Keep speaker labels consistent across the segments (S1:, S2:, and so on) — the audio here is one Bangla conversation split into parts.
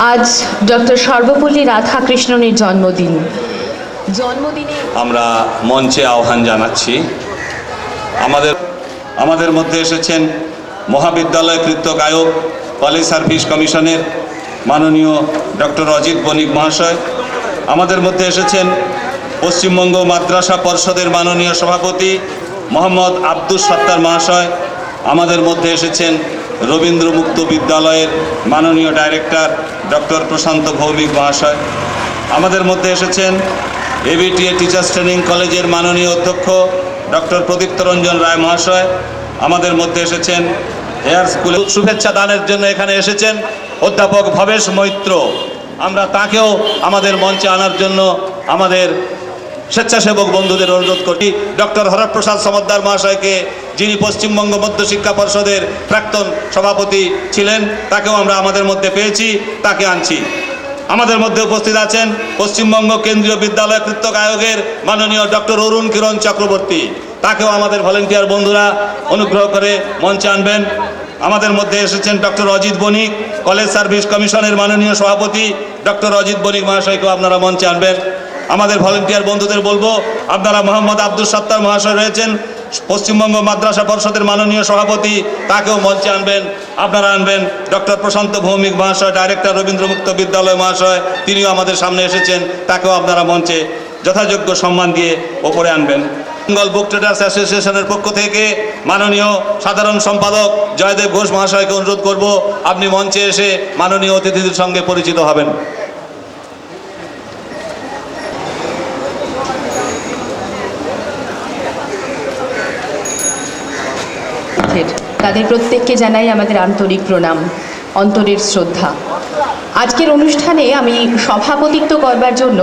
S1: আজ ডক্টর সর্বপল্লী রাধাকৃষ্ণনের জন্মদিন।
S2: জন্মদিনে আমরা মঞ্চে আহ্বান জানাচ্ছি। আমাদের মধ্যে এসেছেন মহাবিদ্যালয় কৃত্য গায়ক, কলেজ সার্ভিস কমিশনের মাননীয় ডক্টর অজিত বণিক মহাশয়। আমাদের মধ্যে এসেছেন পশ্চিমবঙ্গ মাদ্রাসা পর্ষদের মাননীয় সভাপতি মোহাম্মদ আব্দুস সত্তার মহাশয়। আমাদের মধ্যে এসেছেন রবীন্দ্র মুক্ত বিদ্যালয়ের মাননীয় ডাইরেক্টর ডক্টর প্রশান্ত ভৌমিক মহাশয়। আমাদের মধ্যে এসেছেন এবিটিএ টিচার্স ট্রেনিং কলেজের মাননীয় অধ্যক্ষ ডক্টর প্রদীপ্ত রঞ্জন রায় মহাশয়। আমাদের মধ্যে এসেছেন হেয়ার স্কুলে শুভেচ্ছা দানের জন্য এখানে এসেছেন অধ্যাপক ভবেশ মৈত্র। আমরা তাকেও আমাদের মঞ্চে আনার জন্য আমাদের স্বেচ্ছাসেবক বন্ধুদের অনুরোধ করি। ডক্টর হরপ্রসাদ সমদ্দার মহাশয়কে, যিনি পশ্চিমবঙ্গ মধ্য শিক্ষা পর্ষদের প্রাক্তন সভাপতি ছিলেন, তাকেও আমরা আমাদের মধ্যে পেয়েছি, তাকে আনছি। আমাদের মধ্যে উপস্থিত আছেন পশ্চিমবঙ্গ কেন্দ্রীয় বিদ্যালয় কৃত্য গায়কের মাননীয় ডক্টর অরুণ কিরণ চক্রবর্তী, তাকেও আমাদের ভলেন্টিয়ার বন্ধুরা অনুগ্রহ করে মঞ্চে আনবেন। আমাদের মধ্যে এসেছেন ডক্টর অজিত বণিক, কলেজ সার্ভিস কমিশনের মাননীয় সভাপতি ডক্টর অজিত বণিক মহাশয়কেও আপনারা মঞ্চে আনবেন। আমাদের ভলেন্টিয়ার বন্ধুদের বলবো, আপনারা মোহাম্মদ আব্দুস সত্তার মহাশয় রয়েছেন, পশ্চিমবঙ্গ মাদ্রাসা পর্ষদের মাননীয় সভাপতি, তাকেও মঞ্চে আনবেন। আপনারা আনবেন ডক্টর প্রশান্ত ভৌমিক মহাশয়, ডাইরেক্টর রবীন্দ্র মুক্ত বিদ্যালয় মহাশয়, তিনিও আমাদের সামনে এসেছেন, তাকেও আপনারা মঞ্চে যথাযোগ্য সম্মান দিয়ে ওপরে আনবেন। বেঙ্গল বুক ট্রেডার্স অ্যাসোসিয়েশনের পক্ষ থেকে মাননীয় সাধারণ সম্পাদক জয়দেব ঘোষ মহাশয়কে অনুরোধ করব, আপনি মঞ্চে এসে মাননীয় অতিথিদের সঙ্গে পরিচিত হবেন।
S1: তাদের প্রত্যেককে জানাই আমাদের আন্তরিক প্রণাম, অন্তরের শ্রদ্ধা। আজকের অনুষ্ঠানে আমি সভাপতিত্ব করবার জন্য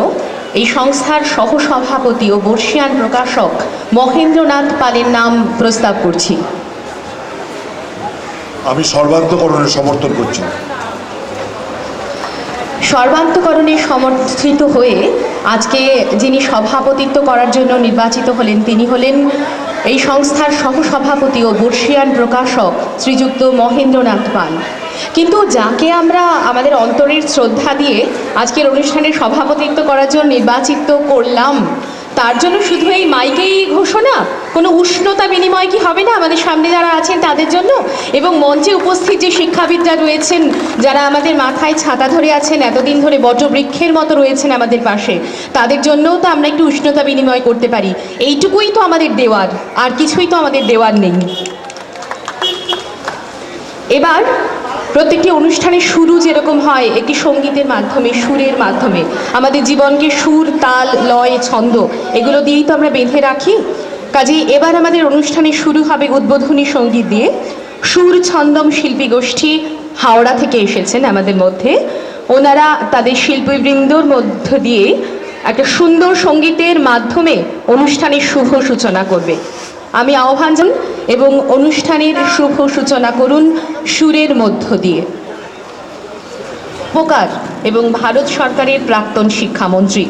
S1: এই সংস্থার সহসভাপতি ও বর্ষিয়ান প্রকাশক মহেন্দ্রনাথ পালের নাম প্রস্তাব করছি।
S3: আমি সর্বান্তকরণের সমর্থন করছি।
S1: সর্বান্তকরণে সমর্থিত হয়ে আজকে যিনি সভাপতিত্ব করার জন্য নির্বাচিত হলেন, তিনি হলেন এই সংস্থার সহসভাপতি ও বর্ষিয়ান প্রকাশক শ্রীযুক্ত মহেন্দ্রনাথ পাল। কিন্তু যাকে আমরা আমাদের অন্তরের শ্রদ্ধা দিয়ে আজকের অনুষ্ঠানে সভাপতিত্ব করার জন্য নির্বাচিত করলাম, তার জন্য শুধু এই মাইকেই ঘোষণা, কোনো উষ্ণতা বিনিময় কি হবে না আমাদের সামনে যারা আছেন তাদের জন্য? এবং মঞ্চে উপস্থিত যে শিক্ষাবিদরা রয়েছেন, যারা আমাদের মাথায় ছাতা ধরে আছেন, এতদিন ধরে বটবৃক্ষের মতো রয়েছেন আমাদের পাশে, তাদের জন্যও তো আমরা একটু উষ্ণতা বিনিময় করতে পারি। এইটুকুই তো আমাদের দেওয়ার, আর কিছুই তো আমাদের দেওয়ার নেই। এবার প্রত্যেকটি অনুষ্ঠানের শুরু যেরকম হয় একটি সঙ্গীতের মাধ্যমে, সুরের মাধ্যমে, আমাদের জীবনকে সুর, তাল, লয়, ছন্দ এগুলো দিয়েই তো আমরা বেঁধে রাখি। কাজেই এবার আমাদের অনুষ্ঠানে শুরু হবে উদ্বোধনী সঙ্গীত দিয়ে। সুর ছন্দম শিল্পী গোষ্ঠী হাওড়া থেকে এসেছেন আমাদের মধ্যে। ওনারা তাদের শিল্পীবৃন্দর মধ্য দিয়ে একটা সুন্দর সঙ্গীতের মাধ্যমে অনুষ্ঠানের শুভ সূচনা করবে। আমি আহ্বান জানাই এবং অনুষ্ঠানের শুভ সূচনা করুন সুরের মধ্য দিয়ে। উপকার এবং ভারত সরকারের প্রাক্তন শিক্ষামন্ত্রী,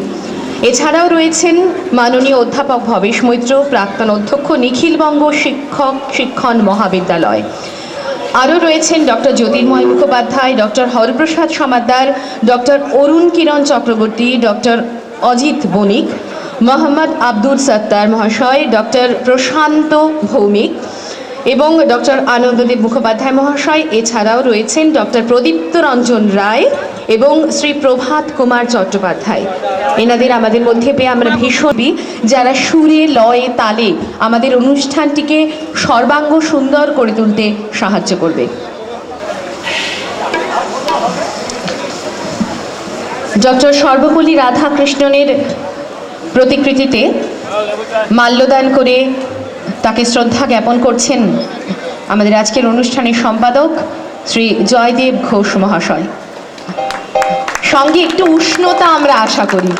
S1: এছাড়াও রয়েছেন মাননীয় অধ্যাপক ভবেশ মৈত্র, প্রাক্তন অধ্যক্ষ নিখিলবঙ্গ শিক্ষক শিক্ষণ মহাবিদ্যালয়। আরও রয়েছেন ডক্টর জ্যোতির্ময় মুখোপাধ্যায়, ডক্টর হরপ্রসাদ সমাদ্দার, ডক্টর অরুণ কিরণ চক্রবর্তী, ডক্টর অজিত বণিক, মোহাম্মদ আব্দুল সত্তার মহাশয়, ডক্টর প্রশান্ত ভৌমিক এবং ডক্টর আনন্দদেব মুখোপাধ্যায় মহাশয়। এছাড়াও রয়েছেন ডক্টর প্রদীপ্ত রঞ্জন রায় এবং শ্রী প্রভাত কুমার চট্টোপাধ্যায়। এনাদের আমাদের মধ্যে পেয়ে আমরা ভীষণই, যারা সুরে, লয়ে, তালে আমাদের অনুষ্ঠানটিকে সর্বাঙ্গ সুন্দর করে তুলতে সাহায্য করবে। ডক্টর সর্বপল্লী রাধাকৃষ্ণনের প্রতিকৃতিতে মাল্যদান করে তাকে শ্রদ্ধা জ্ঞাপন করছেন আমাদের আজকের অনুষ্ঠানের সম্পাদক শ্রী জয়দেব ঘোষ মহাশয়। সঙ্গে একটু উষ্ণতা আমরা আশা করি।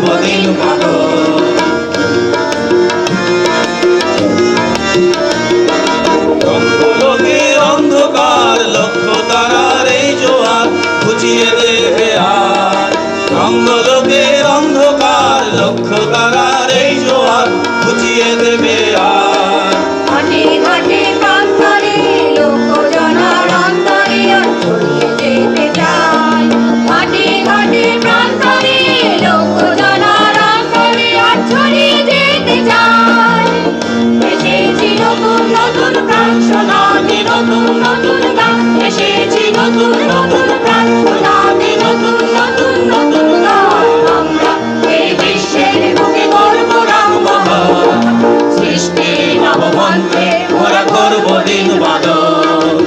S4: করব দিন বদল। জঙ্গলকের অন্ধকার লক্ষ তারার এই জোয়ার বুঝিয়ে দেবে আর। জঙ্গলকের অন্ধকার লক্ষ তারার এই জোয়ার বুঝিয়ে দেবে আর।
S5: ঘাটে ঘাটে প্রান্তরে লোকজনার অন্তরে আর ছড়িয়ে যেতে চায়। ঘাটে ঘাটে প্রান্তরে লোকজনার অন্তরে আর ছড়িয়ে যেতে চায়। এসেছি নতুন নতুন প্রাণ শোনাতে, নতুন নতুন গান। এসেছি নতুন নতুন প্রাণ শোনাতে, নতুন নতুন নতুন গান। আমরা এই বিশ্বের বুকে গর্ব রাখব মহান। সৃষ্টির নবমন্ত্রে
S4: মোরা করব দিন বদল।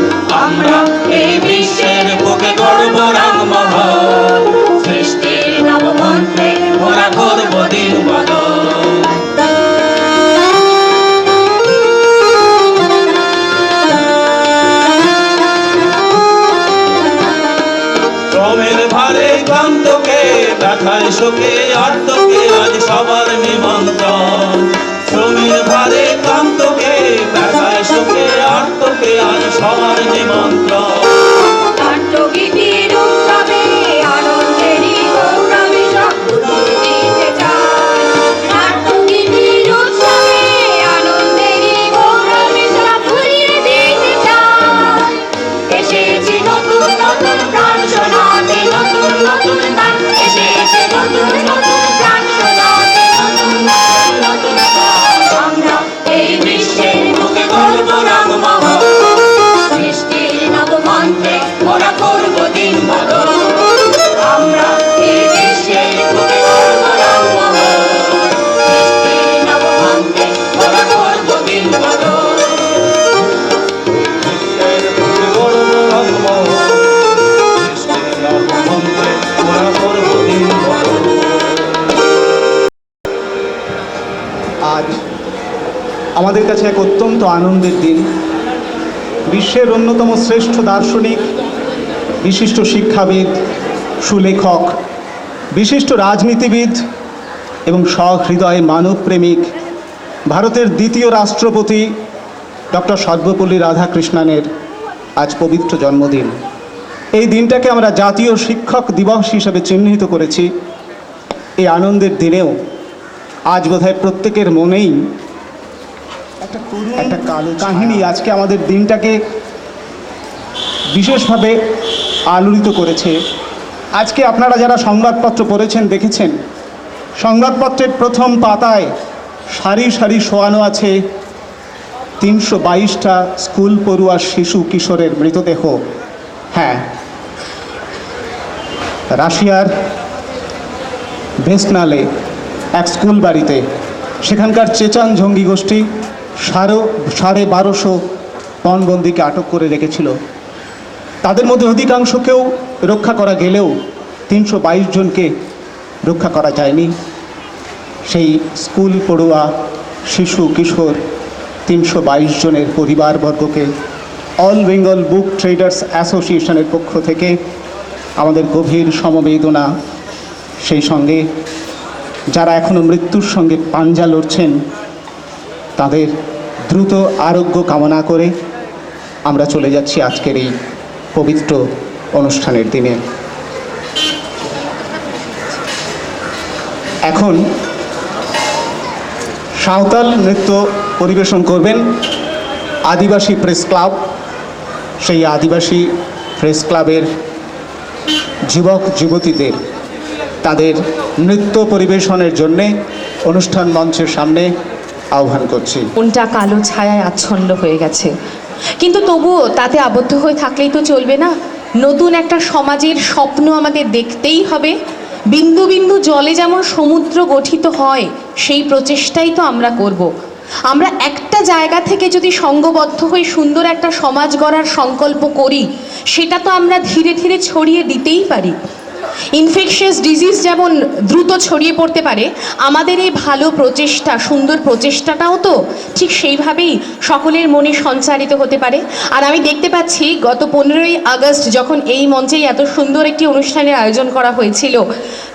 S4: আমরা এই বিশ্বের বুকে গর্ব রাখব মহান।
S5: সৃষ্টির নবমন্ত্রে
S4: মোরা করব দিন বদল। শ্রমের ভারে ক্লান্তকে দেখায় শোকে আর্তকে আজ সবার নিমন্ত্রণ। শ্রমের ভারে ক্লান্তকে দেখায় শোকে আর্তকে আজ সবার নিমন্ত্রণ।
S5: নাট্যগীতির উৎসবে আনন্দেরই গৌরবে সব ভুলিয়ে দিতে চায়। নাট্যগীতির উৎসবে আনন্দেরই গৌরবে সব ভুলিয়ে দিতে চায়। এসেছি নতুন নতুন প্রাণ শোনাতে, নতুন নতুন গান। এসেছি নতুন নতুন প্রাণ শোনাতে, নতুন নতুন নতুন গান। আমরা এই বিশ্বের বুকে গর্ব রাখব মহান। সৃষ্টির নবমন্ত্রে মোরা করব দিন বদল। আমরা এই বিশ্বের বুকে গর্ব রাখব মহান। সৃষ্টির নবমন্ত্রে মোরা করব দিন বদল।
S6: আজ আমাদের কাছে এক অত্যন্ত আনন্দের দিন। বিশ্বের অন্যতম শ্রেষ্ঠ দার্শনিক, বিশিষ্ট শিক্ষাবিদ, সুলেখক, বিশিষ্ট রাজনীতিবিদ এবং সহৃদয় মানবপ্রেমিক ভারতের দ্বিতীয় রাষ্ট্রপতি ডক্টর সর্বপল্লী রাধাকৃষ্ণনের আজ পবিত্র জন্মদিন। এই দিনটাকে আমরা জাতীয় শিক্ষক দিবস হিসেবে চিহ্নিত করেছি। এই আনন্দের দিনেও আজ বোধহয় প্রত্যেকের মনেই একটা কালো কাহিনী আজকে আমাদের দিনটাকে বিশেষভাবে আলোড়িত করেছে। আজকে আপনারা যারা সংবাদপত্র পড়েছেন দেখেছেন, সংবাদপত্রের প্রথম পাতায় সারি সারি শোয়ানো আছে 322টা স্কুল পড়ুয়া শিশু কিশোরের মৃতদেহ। হ্যাঁ, রাশিয়ার ভেসনালে এক স্কুল বাড়িতে সেখানকার চেচান জঙ্গি গোষ্ঠী 1250 পণবন্দিকে আটক করে রেখেছিল। তাদের মধ্যে অধিকাংশকেও রক্ষা করা গেলেও 322 জনকে রক্ষা করা যায়নি। সেই স্কুল পড়ুয়া শিশু কিশোর 322 জনের পরিবারবর্গকে অল বেঙ্গল বুক ট্রেডার্স অ্যাসোসিয়েশনের পক্ষ থেকে আমাদের গভীর সমবেদনা। সেই সঙ্গে যারা এখনও মৃত্যুর সঙ্গে পাঞ্জা লড়ছেন তাদের দ্রুত আরোগ্য কামনা করে আমরা চলে যাচ্ছি আজকের এই পবিত্র অনুষ্ঠানের দিনে। এখন সাঁওতাল নৃত্য পরিবেশন করবেন আদিবাসী প্রেস ক্লাব। সেই আদিবাসী প্রেস ক্লাবের যুবক যুবতীদের তাদের নৃত্য পরিবেশনের জন্যে অনুষ্ঠান মঞ্চের সামনে আহ্বান করছি।
S1: কোনটা কালো ছায়ায় আচ্ছন্ন হয়ে গেছে, কিন্তু তবুও তাতে আবদ্ধ হয়ে থাকলেই তো চলবে না। নতুন একটা সমাজের স্বপ্ন আমাদের দেখতেই হবে। বিন্দু বিন্দু জলে যেমন সমুদ্র গঠিত হয়, সেই প্রচেষ্টাই তো আমরা করব। আমরা একটা জায়গা থেকে যদি সংঘবদ্ধ হয়ে সুন্দর একটা সমাজ গড়ার সংকল্প করি, সেটা তো আমরা ধীরে ধীরে ছড়িয়ে দিতেই পারি। ইনফেকশাস ডিজিজ যেমন দ্রুত ছড়িয়ে পড়তে পারে, আমাদের এই ভালো প্রচেষ্টা, সুন্দর প্রচেষ্টাটাও তো ঠিক সেইভাবেই সকলের মনে সঞ্চারিত হতে পারে। আর আমি দেখতে পাচ্ছি গত 15ই আগস্ট যখন এই মঞ্চেই এত সুন্দর একটি অনুষ্ঠানের আয়োজন করা হয়েছিল,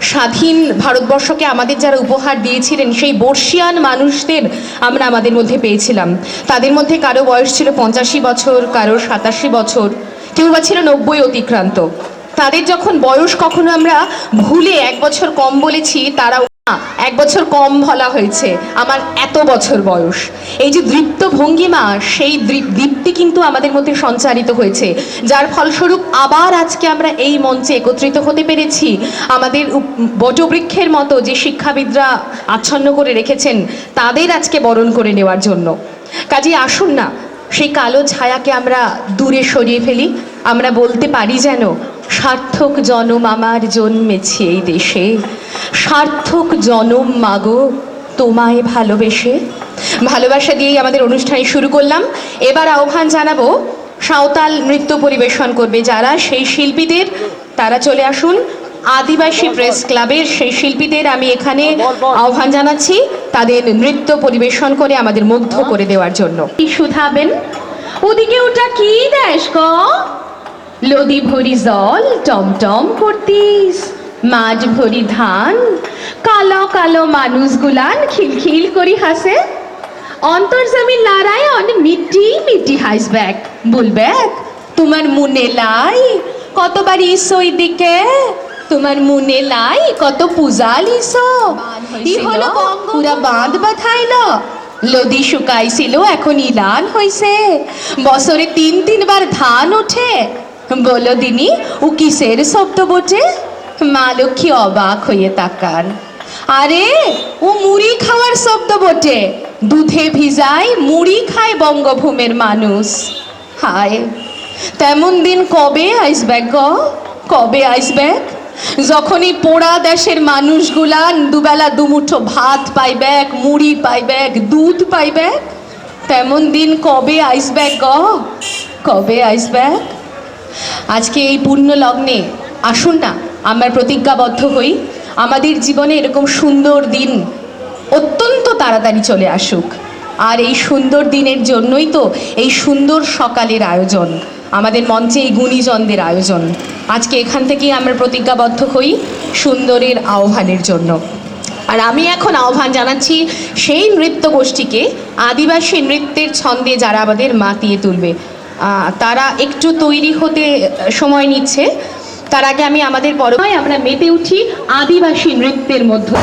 S1: স্বাধীন ভারতবর্ষকে আমাদের যারা উপহার দিয়েছিলেন সেই বর্ষিয়ান মানুষদের আমরা আমাদের মধ্যে পেয়েছিলাম। তাদের মধ্যে কারো বয়স ছিল 85 বছর, কারো 87 বছর, কেউ বা ছিল 90 অতিক্রান্ত। তাদের যখন বয়স কখনো আমরা ভুলে 1 বছর কম বলেছি, তারাও 1 বছর কম বলা হয়েছে, আমার এত বছর বয়স। এই যে দৃপ্ত ভঙ্গিমা, সেই দীপ্তি কিন্তু আমাদের মধ্যে সঞ্চারিত হয়েছে, যার ফলস্বরূপ আবার আজকে আমরা এই মঞ্চে একত্রিত হতে পেরেছি। আমাদের বটবৃক্ষের মতো যে শিক্ষাবিদরা আচ্ছন্ন করে রেখেছেন তাদের আজকে বরণ করে নেওয়ার জন্য। কাজেই আসুন না, সেই কালো ছায়াকে আমরা দূরে সরিয়ে ফেলি। আমরা বলতে পারি যেন, সার্থক জনম আমার জন্মেছি এই দেশে, সার্থক জনম মাগো তোমায় ভালোবেসে। ভালোবাসা দিয়েই আমাদের অনুষ্ঠান শুরু করলাম। এবার আহ্বান জানাবো সাঁওতাল নৃত্য পরিবেশন করবে যারা, সেই শিল্পীদের, তারা চলে আসুন। আদিবাসী প্রেস ক্লাবের সেই শিল্পীদের আমি এখানে আহ্বান জানাচ্ছি তাদের নৃত্য পরিবেশন করে আমাদের মুগ্ধ করে দেওয়ার জন্য। কি শুধাবেন? ওদিকে ওটা কি দেশ ক? লদি ভরি জল টমটম করতিস, মাঠ ভরি ধান, কালো কালো মানুষগুলান খিলখিল করি হাসে, অন্তর্জমি নারায়ণ মিটি মিটি হাসবেক, বলবেক তোমার মনে লাই কতবার ইসো দিকে, তোমার মনে লাই কত পূজা লিসো, ই হলো পুরা বাঁধ বাঁধাইল, লদি শুকাইছিল এখন ইলান হইছে, বছরে 3 বার ধান ওঠে, বলো দিনি ও কিসের শব্দ বটে? মা লক্ষ্মী অবাক হয়ে তাকান। আরে ও মুড়ি খাওয়ার শব্দ বটে, দুধে ভিজাই মুড়ি খায় বঙ্গভূমের মানুষ। হায়, তেমন দিন কবে আসবে গো, কবে আসবে? যখন এই পোড়া দেশের মানুষগুলান দুবেলা দুমুঠো ভাত পাইবেক, মুড়ি পাইবেক, দুধ পাইবেক, তেমন দিন কবে আসবে গো, কবে আসবে? আজকে এই পুণ্য লগ্নে আসুন না আমরা প্রতিজ্ঞাবদ্ধ হই, আমাদের জীবনে এরকম সুন্দর দিন অত্যন্ত তাড়াতাড়ি চলে আসুক। আর এই সুন্দর দিনের জন্যই তো এই সুন্দর সকালের আয়োজন, আমাদের মঞ্চে এই গুণীজনদের আয়োজন। আজকে এখান থেকেই আমরা প্রতিজ্ঞাবদ্ধ হই সুন্দরের আহ্বানের জন্য। আর আমি এখন আহ্বান জানাচ্ছি সেই নৃত্য গোষ্ঠীকে, আদিবাসী নৃত্যের ছন্দে যারা আমাদের মাতিয়ে তুলবে, তারা একটু তৈরি হতে সময় নিচ্ছে। তার আগে আমি আমাদের পরমায় আমরা মেতে উঠি আদিবাসী নৃত্যের মধ্যে।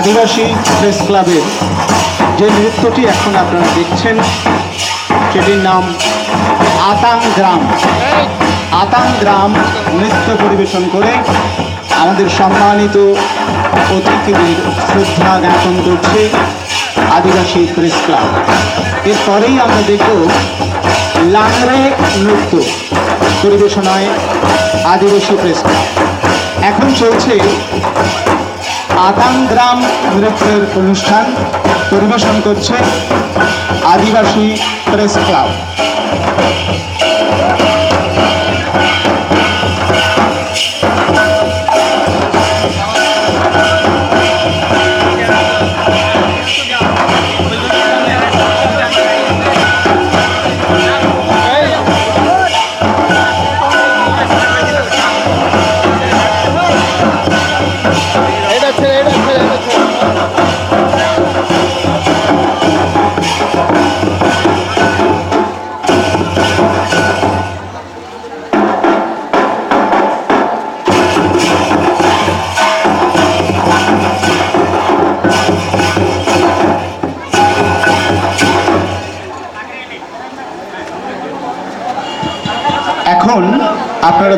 S6: আদিবাসী প্রেস ক্লাবের যে নৃত্যটি এখন আপনারা দেখছেন সেটির নাম আতাং গ্রাম। আতাং গ্রাম নৃত্য পরিবেশন করে আমাদের সম্মানিত অতিথিদের শ্রদ্ধা জ্ঞাপন করছে আদিবাসী প্রেস ক্লাব। এরপরেই আমরা দেখব লাংড়ে নৃত্য পরিবেশনায় আদিবাসী প্রেস ক্লাব। এখন চলছে আতাং গ্রাম নৃত্যের অনুষ্ঠান, পরিবেশন করছে আদিবাসী প্রেস ক্লাব। এখন আপনারা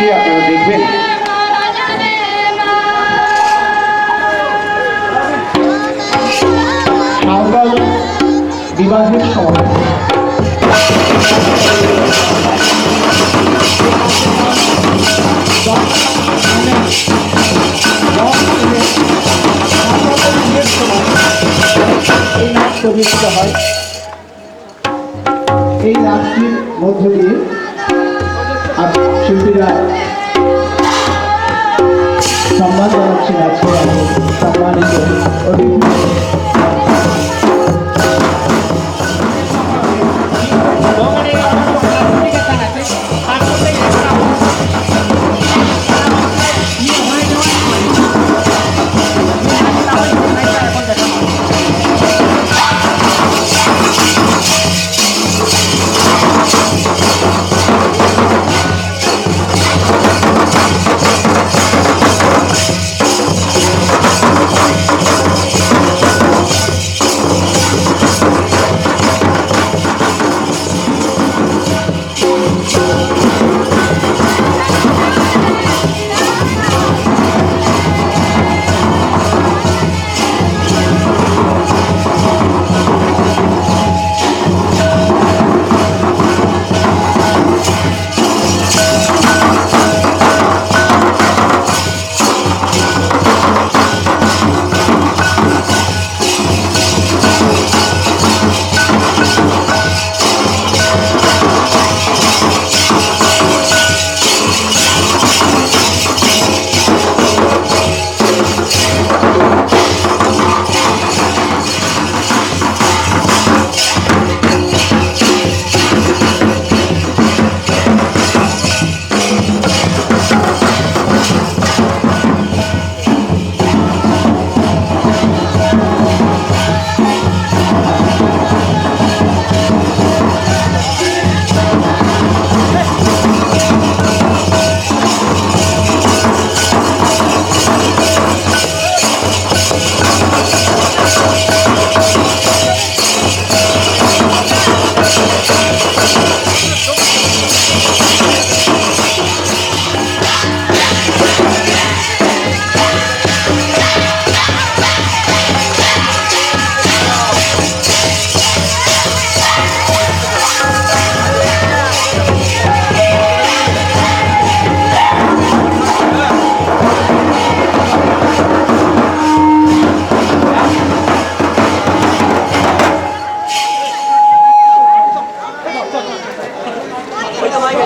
S6: আজকে আপনারা দেখবেন সাঁওতাল বিবাহের সময় এই নাচ পরিবেশিত হয়। এই নাচটির মধ্য দিয়ে শিল্পীরা সম্মান জানাচ্ছেন আজকে সম্মানিত অতিথি।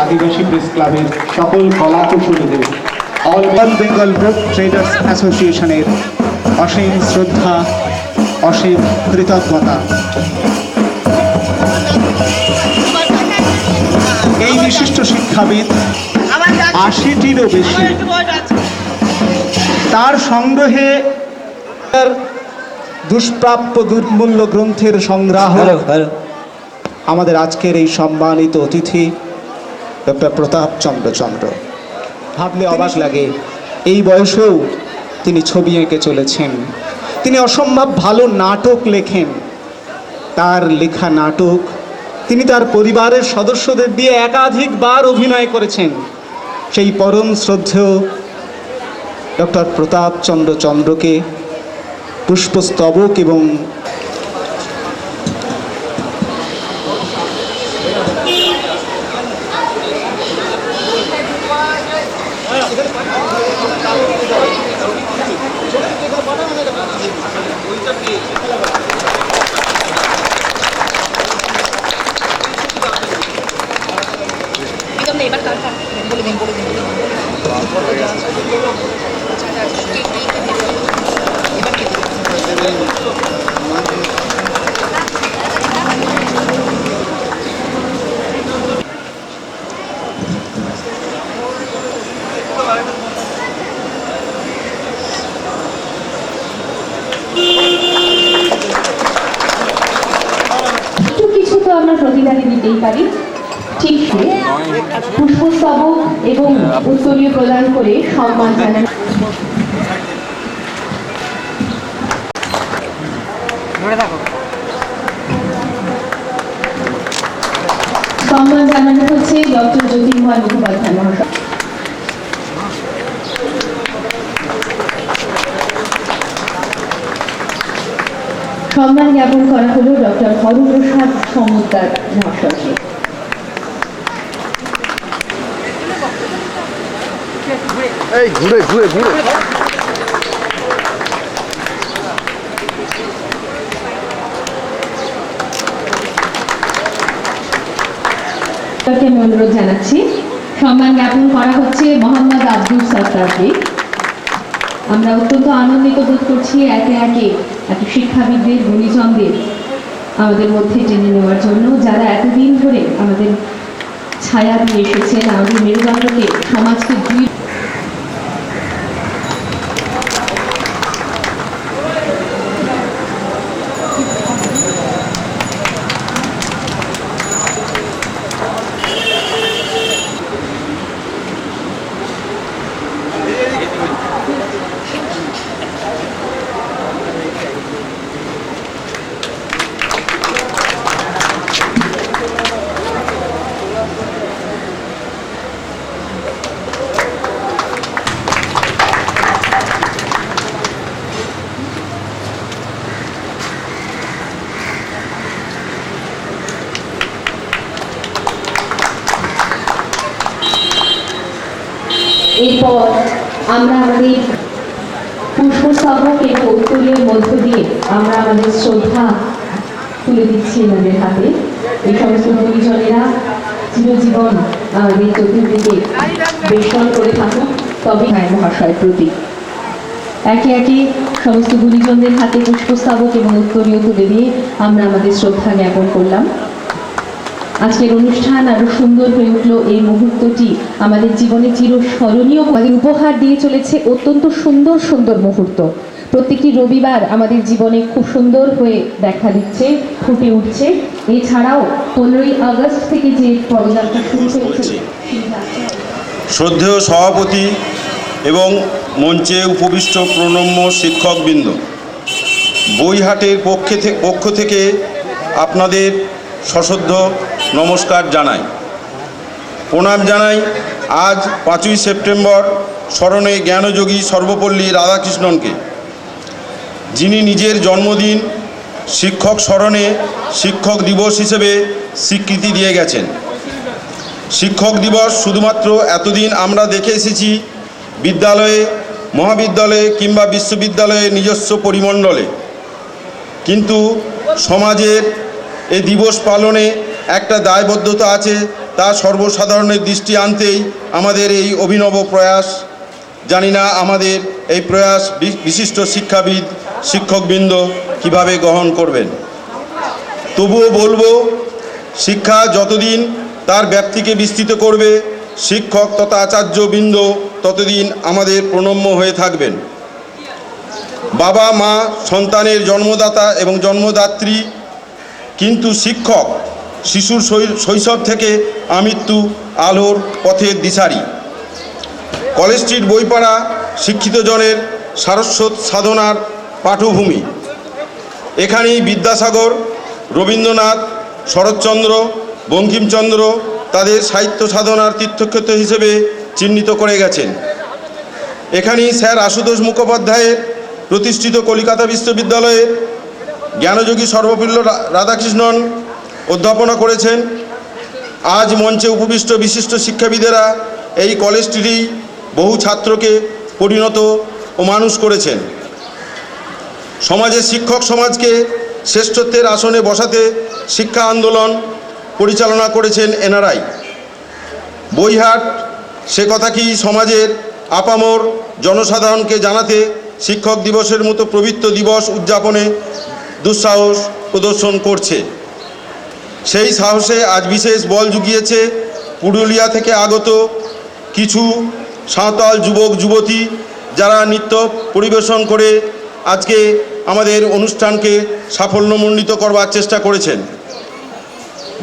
S6: আদিবাসী প্রেস ক্লাবের সকল কলা কুশলীদের অল বেঙ্গল বুক ট্রেডার্স অ্যাসোসিয়েশনের অসীম শ্রদ্ধা, অসীম কৃতজ্ঞতা। এই বিশিষ্ট শিক্ষাবিদ ৮০টিরও বেশি তার সংগ্রহে দুষ্প্রাপ্য দুর্মূল্য গ্রন্থের সংগ্রাহক আমাদের আজকের এই সম্মানিত অতিথি ডক্টর প্রতাপচন্দ্র চন্দ্র। ভাবলে অবাক লাগে, এই বয়সেও তিনি ছবি এঁকে চলেছেন। তিনি অসম্ভব ভালো নাটক লেখেন। তার লেখা নাটক তিনি তার পরিবারের সদস্যদের দিয়ে একাধিকবার অভিনয় করেছেন। সেই পরম শ্রদ্ধেয় ডক্টর প্রতাপচন্দ্র চন্দ্রকে পুষ্পস্তবক এবং
S7: কিছু তো আমরা প্রতিদানে দিতেই পারি। ঠিক সে পুষ্পস্তবক এবং উত্তরীয় প্রদান করে সম্মান জানান। সম্মান জানানো হচ্ছে ডক্টর জ্যোতির্ময় মুখোপাধ্যায় মহাশয়। সম্মান জ্ঞাপন করা হলো ডক্টর হরপ্রসাদ সমদ্দার মহাশয়কে।
S3: এই ঘুরে ঘুরে ঘুরে
S7: তাকে আমি অনুরোধ জানাচ্ছি, সম্মান জ্ঞাপন করা হচ্ছে মোহাম্মদ আব্দুল সত্তারকে। আমরা অত্যন্ত আনন্দিত বোধ করছি একে একে এত শিক্ষাবিদদের, গুণীজনদের আমাদের মধ্যে টেনে নেওয়ার জন্য, যারা এতদিন ধরে আমাদের ছায়া দিয়ে এসেছেন, আমাদের মেরুদণ্ডকে, সমাজকে দুই এরপর আমরা আমাদের পুষ্পস্তবক এবং উত্তরীয় মধ্য দিয়ে আমরা আমাদের শ্রদ্ধা তুলে দিচ্ছি এনাদের হাতে। এই সমস্ত গুণীজনেরা চিরজীবন আমাদের চতুর্দিকে বেষ্টন করে থাকুক, তবে মহাশয়ের প্রতি একে একে সমস্ত গুণীজনদের হাতে পুষ্পস্তবক এবং উত্তরীয় তুলে দিয়ে আমরা আমাদের শ্রদ্ধা জ্ঞাপন করলাম। আজকের অনুষ্ঠান আরো সুন্দর হয়ে উঠলো। এই মুহূর্তটি আমাদের জীবনে চিরস্মরণীয়, আমাদের উপহার দিয়ে চলেছে অত্যন্ত সুন্দর সুন্দর মুহূর্ত। প্রত্যেকটি রবিবার আমাদের জীবনে খুব সুন্দর হয়ে দেখা দিচ্ছে, ফুটে উঠছে। এছাড়াও 15ই আগস্ট থেকে যে পদযাত্রা শুরু হয়েছে,
S8: শ্রদ্ধেয় সভাপতি এবং মঞ্চে উপবিষ্ট প্রণম্য শিক্ষকবৃন্দ, বইহাটের পক্ষ থেকে আপনাদের সশ্রদ্ধ নমস্কার জানাই, প্রণাম জানাই। আজ 5ই সেপ্টেম্বর স্মরণে জ্ঞানযোগী সর্বপল্লী রাধাকৃষ্ণনকে, যিনি নিজের জন্মদিন শিক্ষক স্মরণে শিক্ষক দিবস হিসেবে স্বীকৃতি দিয়ে গেছেন। শিক্ষক দিবস শুধুমাত্র এতদিন আমরা দেখে এসেছি বিদ্যালয়ে, মহাবিদ্যালয়ে কিংবা বিশ্ববিদ্যালয়ে নিজস্ব পরিমণ্ডলে, কিন্তু সমাজের এই দিবস পালনে একটা দায়বদ্ধতা আছে, তা সর্বসাধারণের দৃষ্টি আনতেই আমাদের এই অভিনব প্রয়াস। জানি না আমাদের এই প্রয়াস বিশিষ্ট শিক্ষাবিদ, শিক্ষকবৃন্দ কিভাবে গ্রহণ করবেন। তবুও বলবো, শিক্ষা যতদিন তার ব্যাপ্তিকে বিস্তৃত করবে, শিক্ষক তথা আচার্যবৃন্দ ততদিন আমাদের প্রণম্য হয়ে থাকবেন। বাবা মা সন্তানের জন্মদাতা এবং জন্মদাত্রী, কিন্তু শিক্ষক শিশুর শৈশব থেকে আমৃত্যু আলোর পথের দিশারি। কলেজ স্ট্রিট বইপাড়া শিক্ষিত জনের সারস্বত সাধনার পাঠভূমি। এখানেই বিদ্যাসাগর, রবীন্দ্রনাথ, শরৎচন্দ্র, বঙ্কিমচন্দ্র তাদের সাহিত্য সাধনার তীর্থক্ষেত্র হিসেবে চিহ্নিত করে গেছেন। এখানেই স্যার আশুতোষ মুখোপাধ্যায়ের প্রতিষ্ঠিত কলকাতা বিশ্ববিদ্যালয়ে জ্ঞানযোগী সর্বপল্লী রাধাকৃষ্ণন অধ্যাপনা করেছেন। আজ মঞ্চে উপবিষ্ট বিশিষ্ট শিক্ষাবিদেরা এই কলেজটিরই বহু ছাত্রকে পরিণত ও মানুষ করেছেন। সমাজের শিক্ষক সমাজকে শ্রেষ্ঠত্বের আসনে বসাতে শিক্ষা আন্দোলন পরিচালনা করেছেন এনারাই। বইহাট সে কথা কি সমাজের আপামর জনসাধারণকে জানাতে শিক্ষক দিবসের মতো পবিত্র দিবস উদযাপনে দুঃসাহস প্রদর্শন করছে। সেই সাহসে আজ বিশেষ বল জুগিয়েছে পুরুলিয়া থেকে আগত কিছু সাঁওতাল যুবক যুবতী, যারা নৃত্য পরিবেশন করে আজকে আমাদের অনুষ্ঠানকে সাফল্যমণ্ডিত করবার চেষ্টা করেছেন।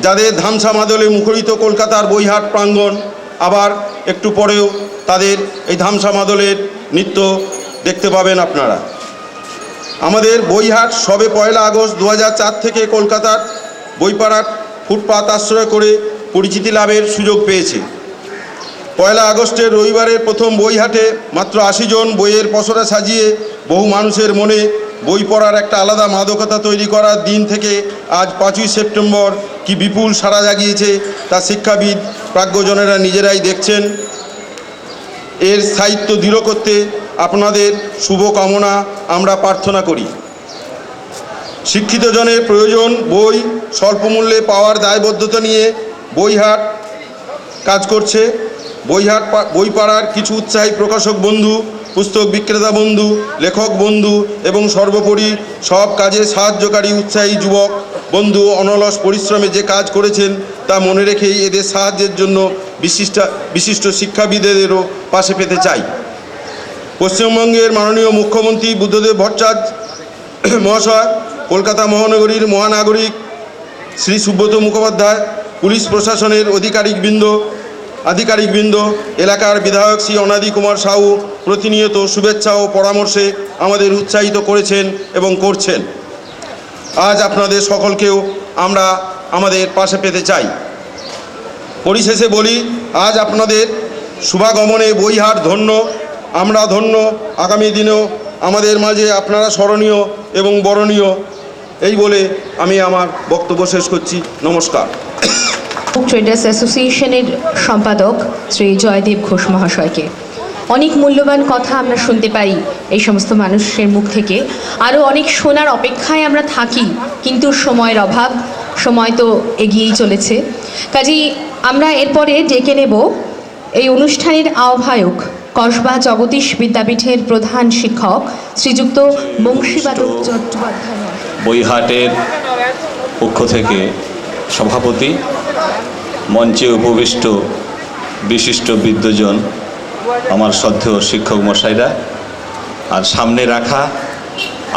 S8: যাদের ধামসা মাদলে মুখরিত কলকাতার বইহাট প্রাঙ্গণ, আবার একটু পরেও তাদের এই ধামসা মাদলের নৃত্য দেখতে পাবেন আপনারা। আমাদের বইহাট সবে 1 আগস্ট 2004 থেকে কলকাতার বইপাড়ার ফুটপাত আশ্রয় করে পরিচিতি লাভের সুযোগ পেয়েছে। 1 আগস্টের রবিবারের প্রথম বইহাটে মাত্র 80 জন বইয়ের পসরা সাজিয়ে বহু মানুষের মনে বই পড়ার একটা আলাদা মাদকতা তৈরি করার দিন থেকে আজ 5ই সেপ্টেম্বর কি বিপুল সাড়া জাগিয়েছে তা শিক্ষাবিদ প্রাজ্ঞজনেরা নিজেরাই দেখছেন। এর স্থায়িত্ব দৃঢ় করতে আপনাদের শুভকামনা আমরা প্রার্থনা করি। শিক্ষিতজনের প্রয়োজন বই স্বল্পমূল্যে পাওয়ার দায়বদ্ধতা নিয়ে বইহাট কাজ করছে। বই পড়ার কিছু উৎসাহী প্রকাশক বন্ধু, পুস্তক বিক্রেতা বন্ধু, লেখক বন্ধু এবং সর্বোপরি সব কাজে সাহায্যকারী উৎসাহী যুবক বন্ধু অনলস পরিশ্রমে যে কাজ করেছেন তা মনে রেখেই এদের সাহায্যের জন্য বিশিষ্ট শিক্ষাবিদেরও পাশে পেতে চাই। পশ্চিমবঙ্গের মাননীয় মুখ্যমন্ত্রী বুদ্ধদেব ভট্টাচার্য মহাশয়, কলকাতা মহানগরীর মহানাগরিক শ্রী সুব্রত মুখোপাধ্যায়, পুলিশ প্রশাসনের আধিকারিকবৃন্দ, এলাকার বিধায়ক শ্রী অনাদি কুমার সাহু প্রতিনিয়ত শুভেচ্ছা ও পরামর্শে আমাদের উৎসাহিত করেছেন এবং করছেন। আজ আপনাদের সকলকেও আমরা আমাদের পাশে পেতে চাই। পরিশেষে বলি, আজ আপনাদের শুভাগমনে বইহাট ধন্য, আমরা ধন্য। আগামী দিনেও আমাদের মাঝে আপনারা স্মরণীয় এবং বরণীয়। এই বলে আমি আমার বক্তব্য শেষ করছি। নমস্কার।
S1: ট্রেডার্স অ্যাসোসিয়েশনের সম্পাদক শ্রী জয়দেব ঘোষ মহাশয়কে অনেক মূল্যবান কথা আমরা শুনতে পাই এই সমস্ত মানুষের মুখ থেকে। আরও অনেক শোনার অপেক্ষায় আমরা থাকি, কিন্তু সময়ের অভাব, সময় তো এগিয়েই চলেছে। কাজেই আমরা এরপরে ডেকে নেব এই অনুষ্ঠানের আহ্বায়ক, কসবা জগদীশ বিদ্যাপীঠের প্রধান শিক্ষক শ্রীযুক্ত বংশীবাদক চট্টোপাধ্যায়।
S2: বইহাটের পক্ষ থেকে সভাপতি, মঞ্চে উপবিষ্ট বিশিষ্ট বিদ্বজন, আমার শ্রদ্ধেয় শিক্ষক মশাইরা, আর সামনে রাখা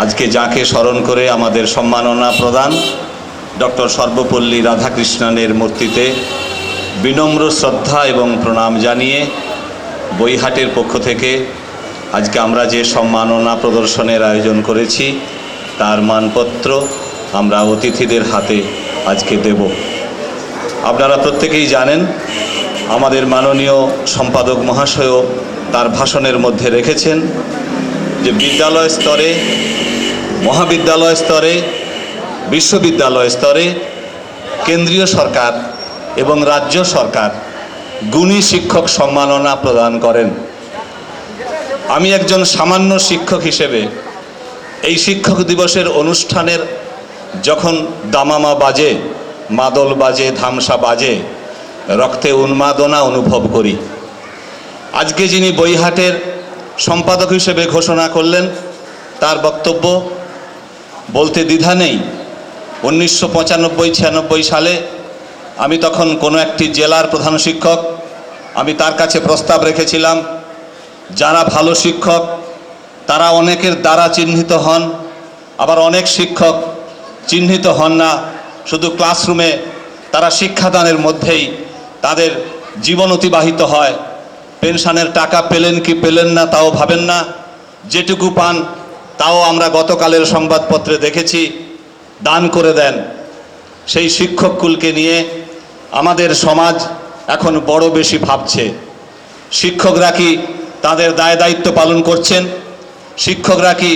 S2: আজকে যাকে স্মরণ করে আমাদের সম্মাননা প্রদান ডক্টর সর্বপল্লী রাধাকৃষ্ণনের মূর্তিতে বিনম্র শ্রদ্ধা এবং প্রণাম জানিয়ে বইহাটের পক্ষ থেকে আজকে আমরা যে সম্মাননা প্রদর্শনের আয়োজন করেছি তার মানপত্র আমরা অতিথিদের হাতে আজকে দেব। আপনারা প্রত্যেকেই জানেন, আমাদের মাননীয় সম্পাদক মহাশয়ও তার ভাষণের মধ্যে রেখেছেন যে বিদ্যালয় স্তরে, মহাবিদ্যালয় স্তরে, বিশ্ববিদ্যালয় স্তরে কেন্দ্রীয় সরকার এবং রাজ্য সরকার গুণী শিক্ষক সম্মাননা প্রদান করেন। আমি একজন সামান্য শিক্ষক হিসেবে এই শিক্ষক দিবসের অনুষ্ঠানের যখন দামামা বাজে, মাদল বাজে, ধামসা বাজে, রক্তে উন্মাদনা অনুভব করি। আজকে যিনি বইহাটের সম্পাদক হিসেবে ঘোষণা করলেন, তার বক্তব্য বলতে দ্বিধা নেই। 1995-96 সালে আমি তখন কোনো একটি জেলার প্রধান শিক্ষক। আমি তার কাছে প্রস্তাব রেখেছিলাম, যারা ভালো শিক্ষক তারা অনেকের দ্বারা চিহ্নিত হন, আবার অনেক শিক্ষক চিহ্নিত হন না, শুধু ক্লাসরুমে তারা শিক্ষাদানের মধ্যেই তাদের জীবন অতিবাহিত হয়। পেনশনের টাকা পেলেন কি পেলেন না তাও ভাবেন না, যেটুকু পান তাও আমরা গতকালের সংবাদপত্রে দেখেছি দান করে দেন। সেই শিক্ষককুলকে নিয়ে আমাদের সমাজ এখন বড় বেশি ভাবছে, শিক্ষকরা কি তাদের দায় দায়িত্ব পালন করছেন? শিক্ষকরা কি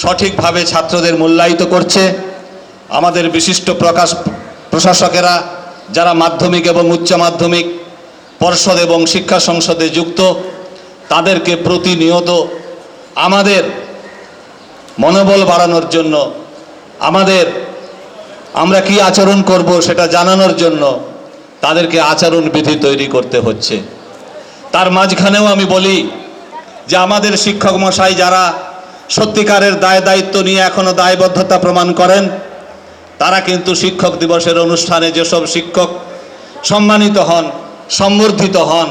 S2: সঠিকভাবে ছাত্রদের মূল্যায়িত করছে? আমাদের বিশিষ্ট প্রশাসকেরা যারা মাধ্যমিক এবং উচ্চ মাধ্যমিক পর্ষদ এবং শিক্ষা সংসদে যুক্ত, তাদেরকে প্রতিনিয়ত আমাদের মনোবল বাড়ানোর জন্য, আমরা কি আচরণ করব সেটা জানানোর জন্য তাদেরকে আচরণ বিধি তৈরি করতে হচ্ছে। তার মাঝখানেও আমি বলি যে আমাদের শিক্ষক মশাই যারা সত্যিকারের দায় দায়িত্ব নিয়ে এখনো দায়বদ্ধতা প্রমাণ করেন, তারা কিন্তু শিক্ষক দিবসের অনুষ্ঠানে যেসব শিক্ষক সম্মানিত হন, সম্বর্ধিত হন,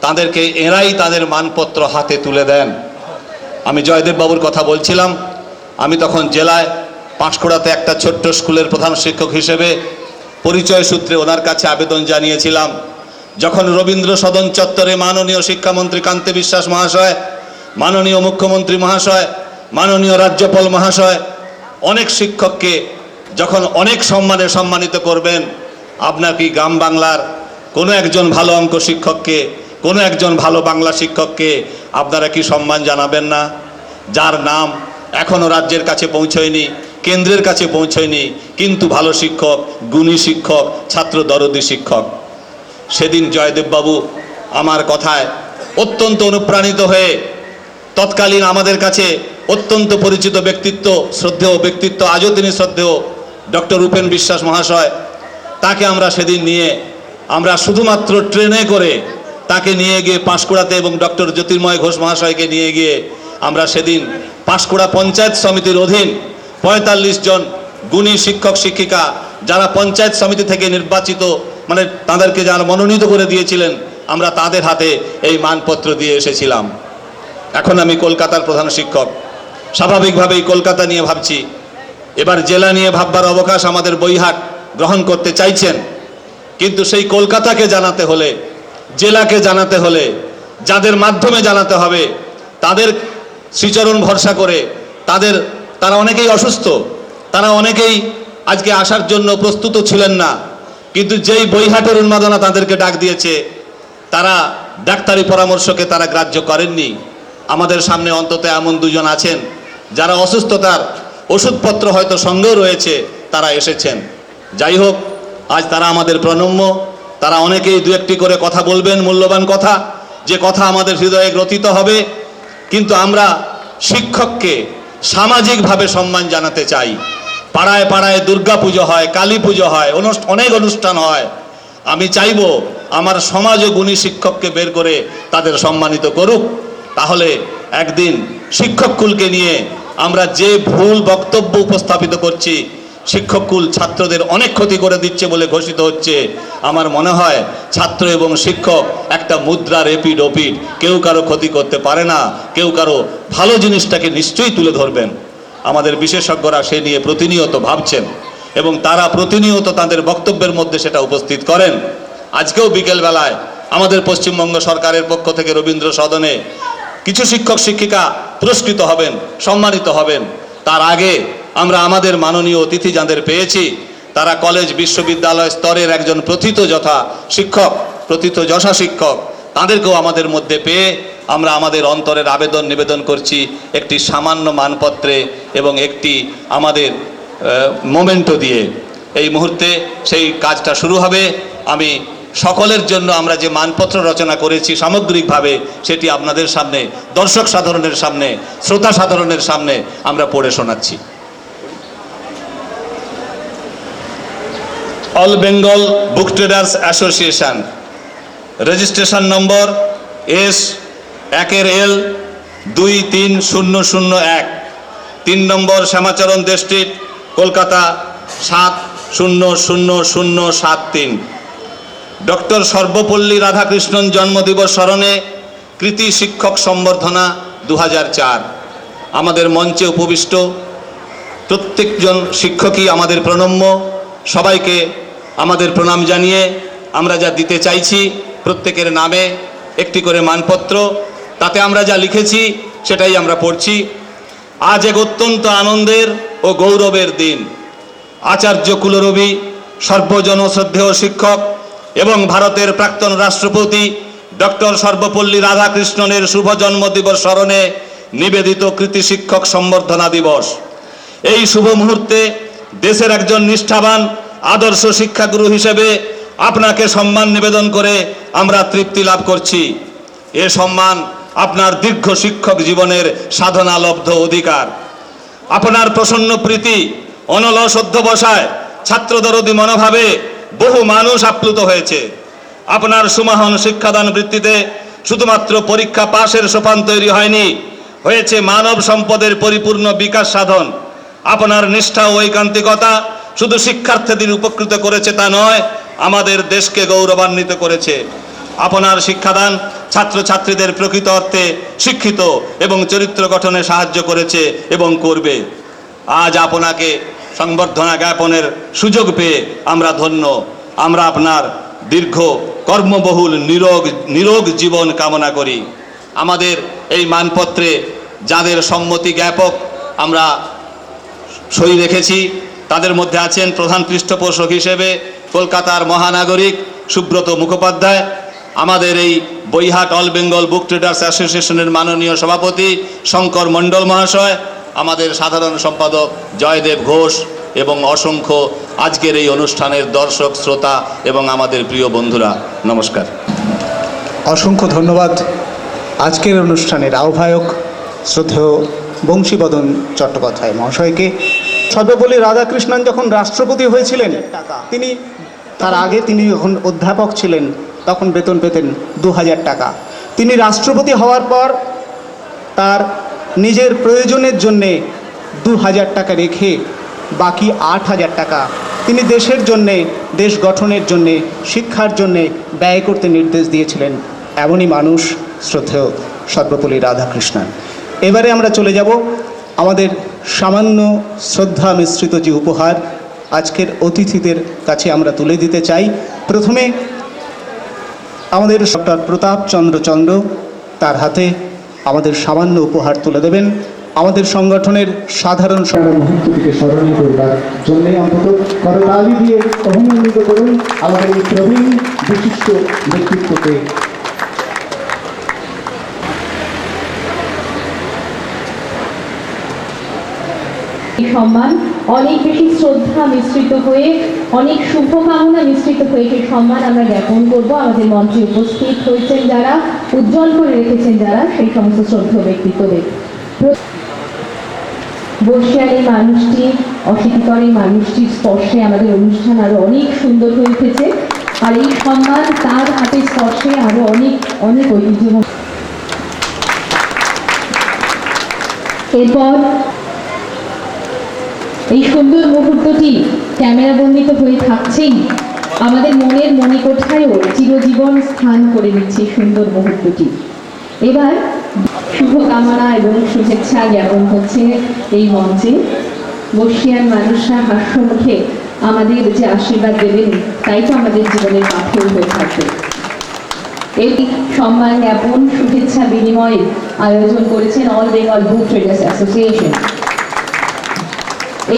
S2: তাদেরকে এরাই তাদের মানপত্র হাতে তুলে দেন। আমি জয়দেব বাবুর কথা বলছিলাম, আমি তখন জেলায় পাঁশকুড়াতে একটা ছোট্ট স্কুলের প্রধান শিক্ষক হিসেবে পরিচয় সূত্রে ওনার কাছে আবেদন জানিয়েছিলাম। যখন রবীন্দ্র সদন চত্বরে মাননীয় শিক্ষামন্ত্রী কান্তি বিশ্বাস মহাশয়, মাননীয় মুখ্যমন্ত্রী মহাশয়, মাননীয় রাজ্যপাল মহাশয় অনেক শিক্ষককে যখন অনেক সম্মানে সম্মানিত করবেন, আপনার কি গ্রাম বাংলার কোনো একজন ভালো অঙ্ক শিক্ষককে, কোনো একজন ভালো বাংলা শিক্ষককে আপনারা কি সম্মান জানাবেন না? যার নাম এখনও রাজ্যের কাছে পৌঁছয়নি, কেন্দ্রের কাছে পৌঁছয়নি, কিন্তু ভালো শিক্ষক, গুণী শিক্ষক, ছাত্র দরদী শিক্ষক। সেদিন জয়দেববাবু আমার কথায় অত্যন্ত অনুপ্রাণিত হয়ে তৎকালীন আমাদের কাছে অত্যন্ত পরিচিত ব্যক্তিত্ব, শ্রদ্ধেয় ব্যক্তিত্ব, আজও তিনি শ্রদ্ধেয় ডক্টর উপেন বিশ্বাস মহাশয়, তাকে আমরা সেদিন নিয়ে আমরা শুধুমাত্র ট্রেনে করে তাকে নিয়ে গিয়ে পাঁশকুড়াতে, এবং ডক্টর জ্যোতির্ময় ঘোষ মহাশয়কে নিয়ে গিয়ে আমরা সেদিন পাঁশকুড়া পঞ্চায়েত সমিতির অধীন ৪৫ জন গুণী শিক্ষক শিক্ষিকা, যারা পঞ্চায়েত সমিতি থেকে নির্বাচিত, মানে তাদেরকে যারা মনোনীত করে দিয়েছিলেন, আমরা তাদের হাতে এই মানপত্র দিয়ে এসেছিলাম। এখন আমি কলকাতার প্রধান শিক্ষক, স্বাভাবিকভাবেই কলকাতা নিয়ে ভাবছি। এবার জেলা নিয়ে ভাববার অবকাশ আমাদের বৈহাট গ্রহণ করতে চাইছেন, কিন্তু সেই কলকাতাকে জানাতে হলে, জেলাকে জানাতে হলে, যাদের মাধ্যমে জানাতে হবে, তাদের শ্রীচরণ ভরসা করে, তারা অনেকেই অসুস্থ, তারা অনেকেই আজকে আসার জন্য প্রস্তুত ছিলেন না, কিন্তু যেই বৈহাটের উন্মাদনা তাদেরকে ডাক দিয়েছে, তারা ডাক্তারি পরামর্শকে তারা গ্রাহ্য করেননি। আমাদের সামনে অন্তত এমন দুজন আছেন যারা অসুস্থতার ওষুধপত্র হয়তো সঙ্গেও রয়েছে, তারা এসেছেন। যাই হোক, আজ তারা আমাদের প্রণম্য। তারা অনেকেই দু একটি করে কথা বলবেন, মূল্যবান কথা, যে কথা আমাদের হৃদয়ে গ্রথিত হবে। কিন্তু আমরা শিক্ষককে সামাজিকভাবে সম্মান জানাতে চাই। পাড়ায় পাড়ায় দুর্গা পুজো হয়, কালী পুজো হয়, অনেক অনুষ্ঠান হয়। আমি চাইব আমার সমাজও গুণী শিক্ষককে বের করে তাদের সম্মানিত করুক। তাহলে একদিন শিক্ষককুলকে নিয়ে আমরা যে ভুল বক্তব্য উপস্থাপিত করছি, শিক্ষককুল ছাত্রদের অনেক ক্ষতি করে দিচ্ছে বলে ঘোষিত হচ্ছে, আমার মনে হয় ছাত্র এবং শিক্ষক একটা মুদ্রার এপিড ওপিড, কেউ কারো ক্ষতি করতে পারে না, কেউ কারো ভালো জিনিসটাকে নিশ্চয়ই তুলে ধরবেন। আমাদের বিশেষজ্ঞরা সে নিয়ে প্রতিনিয়ত ভাবছেন এবং তারা প্রতিনিয়ত তাদের বক্তব্যের মধ্যে সেটা উপস্থিত করেন। আজকেও বিকেলবেলায় আমাদের পশ্চিমবঙ্গ সরকারের পক্ষ থেকে রবীন্দ্র সদনে কিছু শিক্ষক শিক্ষিকা পুরস্কৃত হবেন, সম্মানিত হবেন। তার আগে আমরা আমাদের মাননীয় অতিথি যাদের পেয়েছি, তারা কলেজ বিশ্ববিদ্যালয় স্তরের একজন প্রথিতযশা শিক্ষক, তাদেরকেও আমাদের মধ্যে পেয়ে আমরা আমাদের অন্তরের আবেদন নিবেদন করছি একটি সামান্য মানপত্রে এবং একটি আমাদের মোমেন্টো দিয়ে। এই মুহূর্তে সেই কাজটা শুরু হবে। আমি সকলের জন্য আমরা যে মানপত্র রচনা করেছি সামগ্রিকভাবে, সেটি আপনাদের সামনে, দর্শক সাধারণের সামনে, শ্রোতা সাধারণের সামনে আমরা পড়ে শোনাচ্ছি। All Bengal book traders association, registration number S1L 23001, 3 নম্বর শ্যামাচরণ দে স্ট্রিট, কলকাতা 700073। ডক্টর সর্বপল্লী রাধাকৃষ্ণন জন্মদিবস স্মরণে কৃতি শিক্ষক সম্বর্ধনা 2004। আমাদের মঞ্চে উপবিষ্ট প্রত্যেকজন শিক্ষকই আমাদের প্রণম্য। সবাইকে আমাদের প্রণাম জানিয়ে আমরা যা দিতে চাইছি, প্রত্যেকের নামে একটি করে মানপত্র, তাতে আমরা যা লিখেছি সেটাই আমরা পড়ছি। আজ এক অত্যন্ত আনন্দের ও গৌরবের দিন। আচার্য কুলরবি, সর্বজনশ্রদ্ধেয় শিক্ষক এবং ভারতের প্রাক্তন রাষ্ট্রপতি ডক্টর সর্বপল্লী রাধাকৃষ্ণনের শুভ জন্মদিবস স্মরণে নিবেদিত কৃতি শিক্ষক সম্বর্ধনা দিবস। এই শুভ মুহূর্তে দেশের একজন নিষ্ঠাবান আদর্শ শিক্ষাগুরু হিসেবে আপনাকে সম্মান নিবেদন করে আমরা তৃপ্তি লাভ করছি। এ সম্মান আপনার দীর্ঘ শিক্ষক জীবনের সাধনালব্ধ অধিকার। আপনার প্রসন্ন প্রীতি, অনলস অধ্যবসায়, ছাত্রদরদী মনোভাবে বহু মানুষ আপ্লুত হয়েছে। আপনার সুমহান শিক্ষাদান বৃত্তিতে শুধুমাত্র পরীক্ষা পাশের সোপান তৈরি হয়নি, হয়েছে মানব সম্পদের পরিপূর্ণ বিকাশ সাধন। আপনার নিষ্ঠা ও ঐকান্তিকতা শুধু শিক্ষার্থীদের উপকৃত করেছে তা নয়, আমাদের দেশকে গৌরবান্বিত করেছে। আপনার শিক্ষাদান ছাত্রছাত্রীদের প্রকৃত অর্থে শিক্ষিত এবং চরিত্র গঠনে সাহায্য করেছে এবং করবে। আজ আপনাকে সংবর্ধনা জ্ঞাপনের সুযোগ পেয়ে আমরা ধন্য। আমরা আপনার দীর্ঘ কর্মবহুল নিরোগ জীবন কামনা করি। আমাদের এই মানপত্রে যাদের সম্মতি জ্ঞাপক আমরা সই রেখেছি, তাদের মধ্যে আছেন প্রধান পৃষ্ঠপোষক হিসেবে কলকাতার মহানাগরিক সুব্রত মুখোপাধ্যায়, আমাদের এই বৈহাট অল বেঙ্গল বুক ট্রেডার্স অ্যাসোসিয়েশনের মাননীয় সভাপতি শঙ্কর মণ্ডল মহাশয়,
S9: আমাদের সাধারণ সম্পাদক জয়দেব ঘোষ এবং অসংখ্য আজকের এই অনুষ্ঠানের দর্শক শ্রোতা এবং আমাদের প্রিয় বন্ধুরা, নমস্কার।
S6: অসংখ্য ধন্যবাদ আজকের অনুষ্ঠানের আহ্বায়ক শ্রদ্ধেয় বংশীবদন চট্টোপাধ্যায় মহাশয়কে। সর্বপল্লী রাধাকৃষ্ণন যখন রাষ্ট্রপতি হয়েছিলেন, তার আগে তিনি যখন অধ্যাপক ছিলেন তখন বেতন পেতেন 2000 টাকা। তিনি রাষ্ট্রপতি হওয়ার পর তার নিজের প্রয়োজনের জন্যে 2000 টাকা রেখে বাকি 8000 টাকা তিনি দেশের জন্যে, দেশ গঠনের জন্যে, শিক্ষার জন্যে ব্যয় করতে নির্দেশ দিয়েছিলেন। এমনই মানুষ শ্রদ্ধেয় সর্বপল্লী রাধাকৃষ্ণন। এবারে আমরা চলে যাব আমাদের সামান্য শ্রদ্ধা মিশ্রিত যে উপহার আজকের অতিথিদের কাছে আমরা তুলে দিতে চাই। প্রথমে আমাদের ডক্টর প্রতাপচন্দ্র চন্দ্র তার হাতে আমাদের সামান্য উপহার তুলে দেবেন। আমাদের সংগঠনের সাধারণ মুহূর্তটিকে স্মরণীয় করবার জন্যে অন্তত করতালি দিয়ে অভিনন্দিত করুন আমাদের এই প্রবীণ বিশিষ্ট ব্যক্তিত্বকে।
S7: সম্মান অনেক বেশি শ্রদ্ধা মিশ্রিত হয়ে, অনেক শুভকামনা মিশ্রিত হয়ে সেই সম্মান আমরা জ্ঞাপন করব। আমাদের মঞ্চে উপস্থিত হয়েছেন যারা, উজ্জ্বল করে রেখেছেন যারা, সেই সমস্ত শ্রদ্ধেয় ব্যক্তিত্বদের। বর্ষিয়ার এই মানুষটি, অশীতিকর এই মানুষটির স্পর্শে আমাদের অনুষ্ঠান আরো অনেক সুন্দর হয়ে উঠেছে। আর এই সম্মান তার হাতে স্পর্শে আরো অনেক অনেক ঐতিহ্য। এরপর এই সুন্দর মুহূর্তটি ক্যামেরা বন্দিত হয়ে থাকছেই, আমাদের মনের মণিকোঠায়ও চিরজীবন স্থান করে নিচ্ছে সুন্দর মুহূর্তটি। এবার শুভকামনা এবং শুভেচ্ছা জ্ঞাপন হচ্ছে এই মঞ্চে। বর্ষিয়ান মানুষরা হাস্য মুখে আমাদের যে আশীর্বাদ দেবেন তাই তো আমাদের জীবনের পাথেয় হয়ে থাকবে। এই সম্মান জ্ঞাপন শুভেচ্ছা বিনিময়ের আয়োজন করেছেন all Bengal book traders association.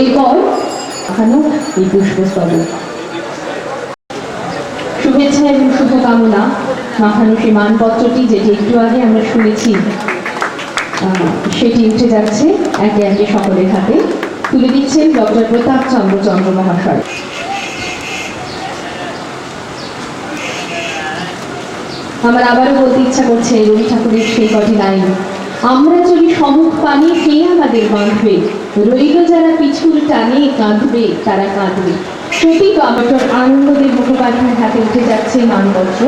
S7: এরপর এই পুষ্পস্তবক শুভেচ্ছা এবং শুভকামনা মাখানো সেই মানপত্রটি, যেটি একটু আগে আমরা শুনেছি, সেটি উঠে যাচ্ছে একে একে সকলের হাতে। তুলে দিচ্ছেন ডক্টর প্রতাপচন্দ্র চন্দ্র মহাশয়। আমার আবারও বলতে ইচ্ছা করছে রবি ঠাকুরের সেই কটি লাইন, আমরা যদি সমুখ পানি সে আমাদের বাঁধবে, রইল যারা পিছুর টানে কাঁদবে তারা কাঁদবে। সেটি ডক্টর আনন্দদেব মুখোপাধ্যায়ের হাতে উঠে যাচ্ছে মানপত্র।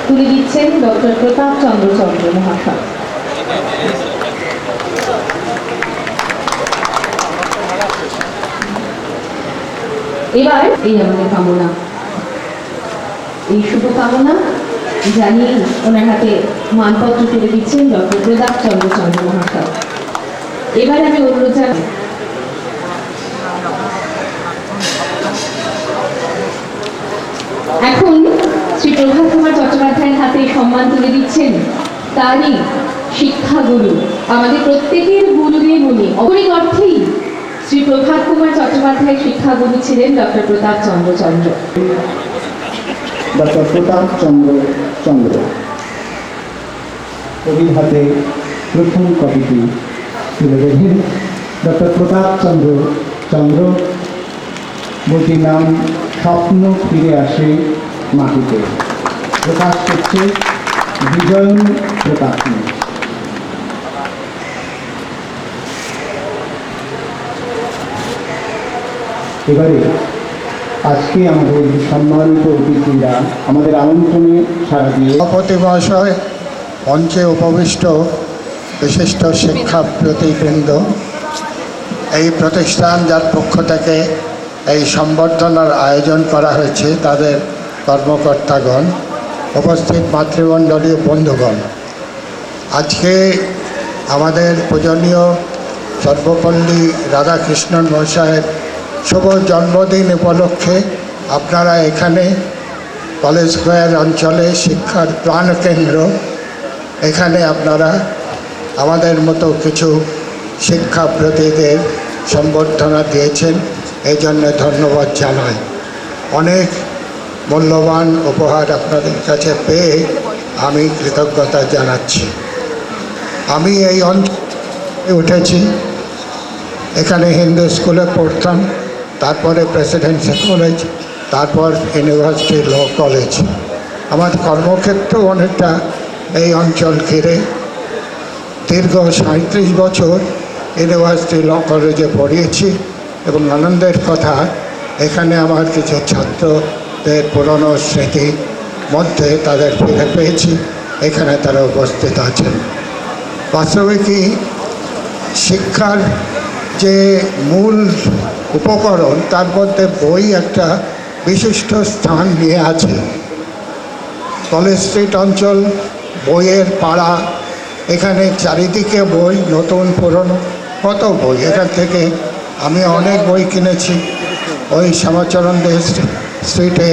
S7: তুলে দিচ্ছেন ডক্টর প্রতাপচন্দ্র চন্দ্র মহাশয়। এবার এই আমাদের কামনা, এই শুভকামনা জানিয়ে ওনার হাতে মানপত্র তুলে দিচ্ছেন ডক্টর প্রতাপচন্দ্র চন্দ্র মহাশয়। এবার আমি অনুরোধ জানাই এখন শ্রী প্রভাত কুমার চট্টোপাধ্যায়ের হাতে সম্মান তুলে দিচ্ছেন তারই শিক্ষাগুরু, আমাদের প্রত্যেকের গুরুদেব উনি। অপরিক অর্থেই শ্রী প্রভাত কুমার চট্টোপাধ্যায়ের শিক্ষাগুরু ছিলেন ডক্টর প্রতাপচন্দ্র চন্দ্র।
S6: ডক্টর প্রতাপচন্দ্র চন্দ্র কবির হাতে প্রথম কবিটি তুলে দেবেন। ডক্টর প্রতাপচন্দ্র চন্দ্র, বইটির নাম স্বপ্ন ফিরে আসে মাটিতে, প্রকাশ করছে বিজয়ন প্রকাশনী। এবারে আজকে আমাদের সম্মানিত অতিথিরা আমাদের আমন্ত্রণে সাড়া দিয়ে,
S10: সভাপতি মহাশয়, মঞ্চে উপবিষ্ট বিশিষ্ট শিক্ষাপ্রতিবৃন্দ, এই প্রতিষ্ঠান যার পক্ষ থেকে এই সম্বর্ধনার আয়োজন করা হয়েছে তাদের কর্মকর্তাগণ, উপস্থিত মাতৃমণ্ডলীয় বন্ধুগণ, আজকে আমাদের পূজনীয় সর্বপল্লী রাধাকৃষ্ণন মহাশয়ের শুভ জন্মদিন উপলক্ষে আপনারা এখানে কলেজ স্কোয়ার অঞ্চলে শিক্ষার প্রাণকেন্দ্র, এখানে আপনারা আমাদের মতো কিছু শিক্ষাপ্রতীদের সম্বর্ধনা দিয়েছেন, এই জন্য ধন্যবাদ জানাই। অনেক মূল্যবান উপহার আপনাদের কাছে পেয়ে আমি কৃতজ্ঞতা জানাচ্ছি। আমি এই অঞ্চলে উঠেছি, এখানে হিন্দু স্কুলে পড়তাম, তারপরে প্রেসিডেন্সি কলেজ, তারপর ইউনিভার্সিটি ল কলেজ। আমার কর্মক্ষেত্র অনেকটা এই অঞ্চল ঘিরে। দীর্ঘ 37 বছর ইউনিভার্সিটি ল কলেজে পড়িয়েছি এবং আনন্দের কথা, এখানে আমার কিছু ছাত্রদের পুরনো স্মৃতির মধ্যে তাদের ফিরে পেয়েছি, এখানে তারা উপস্থিত আছেন। বাস্তবিকই শিক্ষার যে মূল উপকরণ, তার মধ্যে বই একটা বিশিষ্ট স্থান নিয়ে আছে। কলেজ স্ট্রিট অঞ্চল বইয়ের পাড়া, এখানে চারিদিকে বই, নতুন পুরনো কত বই। এখান থেকে আমি অনেক বই কিনেছি। ওই শ্যামাচরণ দে স্ট্রিটে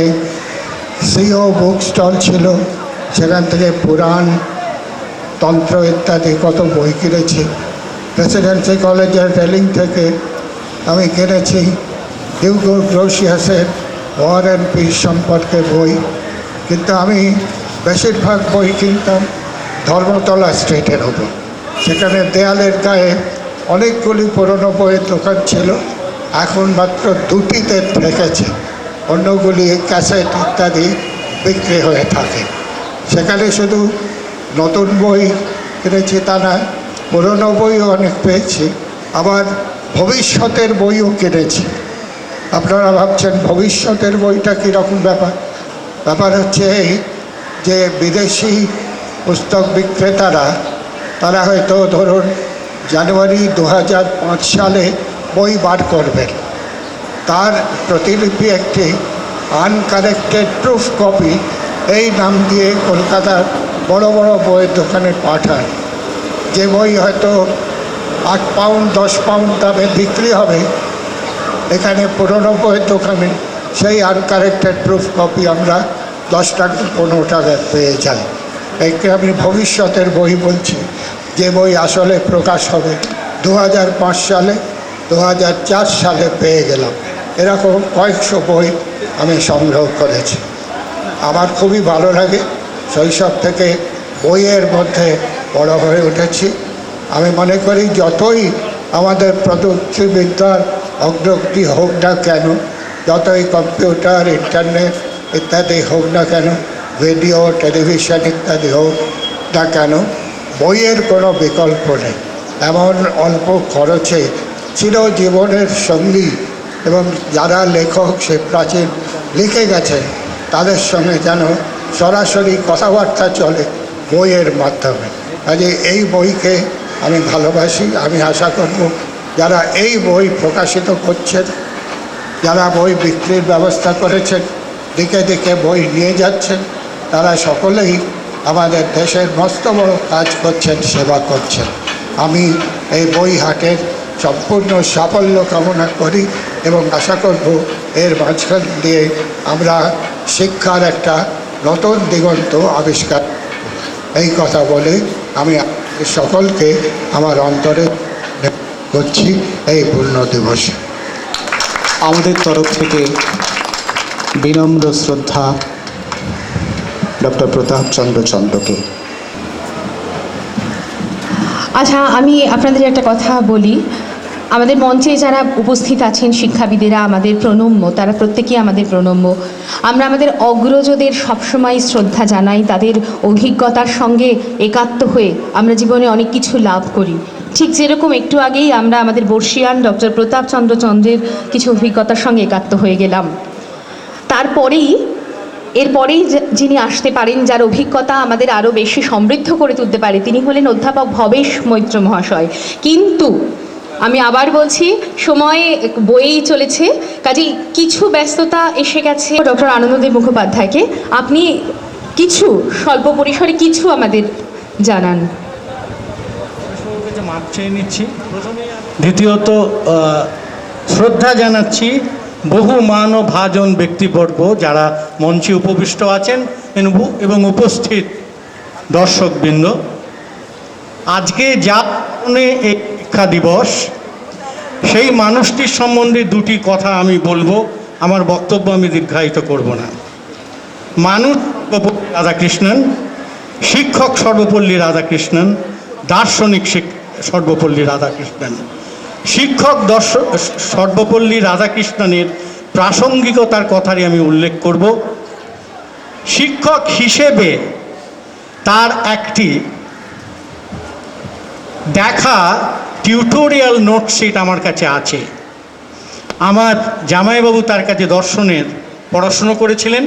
S10: সিও বুক স্টল ছিল, সেখান থেকে পুরাণ, তন্ত্র ইত্যাদি কত বই কিনেছি। প্রেসিডেন্সি কলেজের রেলিং থেকে আমি কিনেছি হিউগো গ্লোসিয়াসের ওয়ার অ্যান্ড পিস সম্পর্কে বই, কিন্তু আমি বেশিরভাগ বই কিনতাম ধর্মতলা স্ট্রিটের ওপর। সেখানে দেয়ালের গায়ে অনেকগুলি পুরনো বইয়ের দোকান ছিল, এখন মাত্র 2টিতে থেকেছে, অন্যগুলি ক্যাসেট ইত্যাদি বিক্রি হয়ে থাকে। সেখানে শুধু নতুন বই কিনেছি তা না, পুরনো বইও অনেক পেয়েছি, আবার ভবিষ্যতের বইও কিনেছি। আপনারা ভাবছেন ভবিষ্যতের বইটা কীরকম ব্যাপার? ব্যাপার হচ্ছে এই যে বিদেশি পুস্তক বিক্রেতারা, তারা হয়তো ধরুন জানুয়ারি 2005 সালে বই বার করবেন, তার প্রতিলিপি একটি আনকারেক্টেড প্রুফ কপি এই নাম দিয়ে কলকাতার বড় বড় বইয়ের দোকানে পাঠান। যে বই হয়তো 8 পাউন্ড 10 পাউন্ড দামে বিক্রি হবে, এখানে পুরনো বইয়ের দোকানে সেই আনকারেক্টেড প্রুফ কপি আমরা 10 টাকা 15 টাকায় পেয়ে যাই। একে আমি ভবিষ্যতের বই বলছি, যে বই আসলে প্রকাশ হবে 2005 সালে, 2004 সালে পেয়ে গেলাম। এরকম কয়েকশো বই আমি সংগ্রহ করেছি। আমার খুবই ভালো লাগে, শৈশব থেকে বইয়ের মধ্যে বড় হয়ে উঠেছি। আমি মনে করি যতই আমাদের প্রযুক্তিবিদ্যার অগ্রগতি হোক না কেন, যতই কম্পিউটার, ইন্টারনেট ইত্যাদি হোক না কেন, ভিডিও, টেলিভিশন ইত্যাদি হোক না কেন, বইয়ের কোনো বিকল্প নেই। এমন অল্প খরচে চিরজীবনের সঙ্গী, এবং যারা লেখক সে প্রাচীন লিখে গেছেন, তাদের সঙ্গে যেন সরাসরি কথাবার্তা চলে বইয়ের মাধ্যমে। কাজে এই বইকে আমি ভালোবাসি। আমি আশা করব যারা এই বই প্রকাশিত করছেন, যারা বই বিক্রির ব্যবস্থা করেছেন, দিকে দিকে বই নিয়ে যাচ্ছেন, তারা সকলেই আমাদের দেশের মস্ত বড় কাজ করছেন, সেবা করছেন। আমি এই বই হাটের সম্পূর্ণ সাফল্য কামনা করি এবং আশা করব এর মাঝখান দিয়ে আমরা শিক্ষার একটা নতুন দিগন্ত আবিষ্কার। এই কথা বলে আমি সকলকে আমার অন্তরে করছি এই পূর্ণ দিবসে।
S6: আমাদের তরফ থেকে বিনম্র শ্রদ্ধা ডক্টর প্রতাপচন্দ্র চন্দ্রকে।
S1: আচ্ছা, আমি আপনাদের একটা কথা বলি। আমাদের মঞ্চে যারা উপস্থিত আছেন শিক্ষাবিদেরা আমাদের প্রণম্য, তারা প্রত্যেকেই আমাদের প্রণম্য। আমরা আমাদের অগ্রজদের সবসময় শ্রদ্ধা জানাই, তাদের অভিজ্ঞতার সঙ্গে একাত্ম হয়ে আমরা জীবনে অনেক কিছু লাভ করি। ঠিক যেরকম একটু আগেই আমরা আমাদের বর্ষীয়ান ডক্টর প্রতাপচন্দ্র চন্দ্রের কিছু অভিজ্ঞতার সঙ্গে একাত্ম হয়ে গেলাম। এরপরেই যিনি আসতে পারেন, যার অভিজ্ঞতা আমাদের আরও বেশি সমৃদ্ধ করে তুলতে পারে, তিনি হলেন অধ্যাপক ভবেশ মৈত্র মহাশয়। কিন্তু আমি আবার বলছি, সময় বয়েই চলেছে, কাজেই কিছু ব্যস্ততা এসে গেছে। ডক্টর আনন্দদেব মুখোপাধ্যায়কে আপনি কিছু স্বল্প পরিসরে কিছু আমাদের জানান।
S11: মাপ চেয়ে নিচ্ছি। দ্বিতীয়ত শ্রদ্ধা জানাচ্ছি বহু মান ও ভাজন ব্যক্তিবর্গ যারা মঞ্চে উপবিষ্ট আছেন এবং উপস্থিত দর্শকবৃন্দ। আজকে যা কারণে এই শিক্ষা দিবস, সেই মানুষটির সম্বন্ধে দুটি কথা আমি বলবো। আমার বক্তব্য আমি দীর্ঘায়িত করব না। মানুষ রাধাকৃষ্ণন, শিক্ষক সর্বপল্লী রাধাকৃষ্ণন, দার্শনিক সর্বপল্লী রাধাকৃষ্ণন। শিক্ষক সর্বপল্লী রাধাকৃষ্ণনের প্রাসঙ্গিকতার কথারই আমি উল্লেখ করব। শিক্ষক হিসেবে তার একটি দেখা টিউটোরিয়াল নোটশিট আমার কাছে আছে। আমার জামাইবাবু তার কাছে দর্শনের পড়াশুনো করেছিলেন।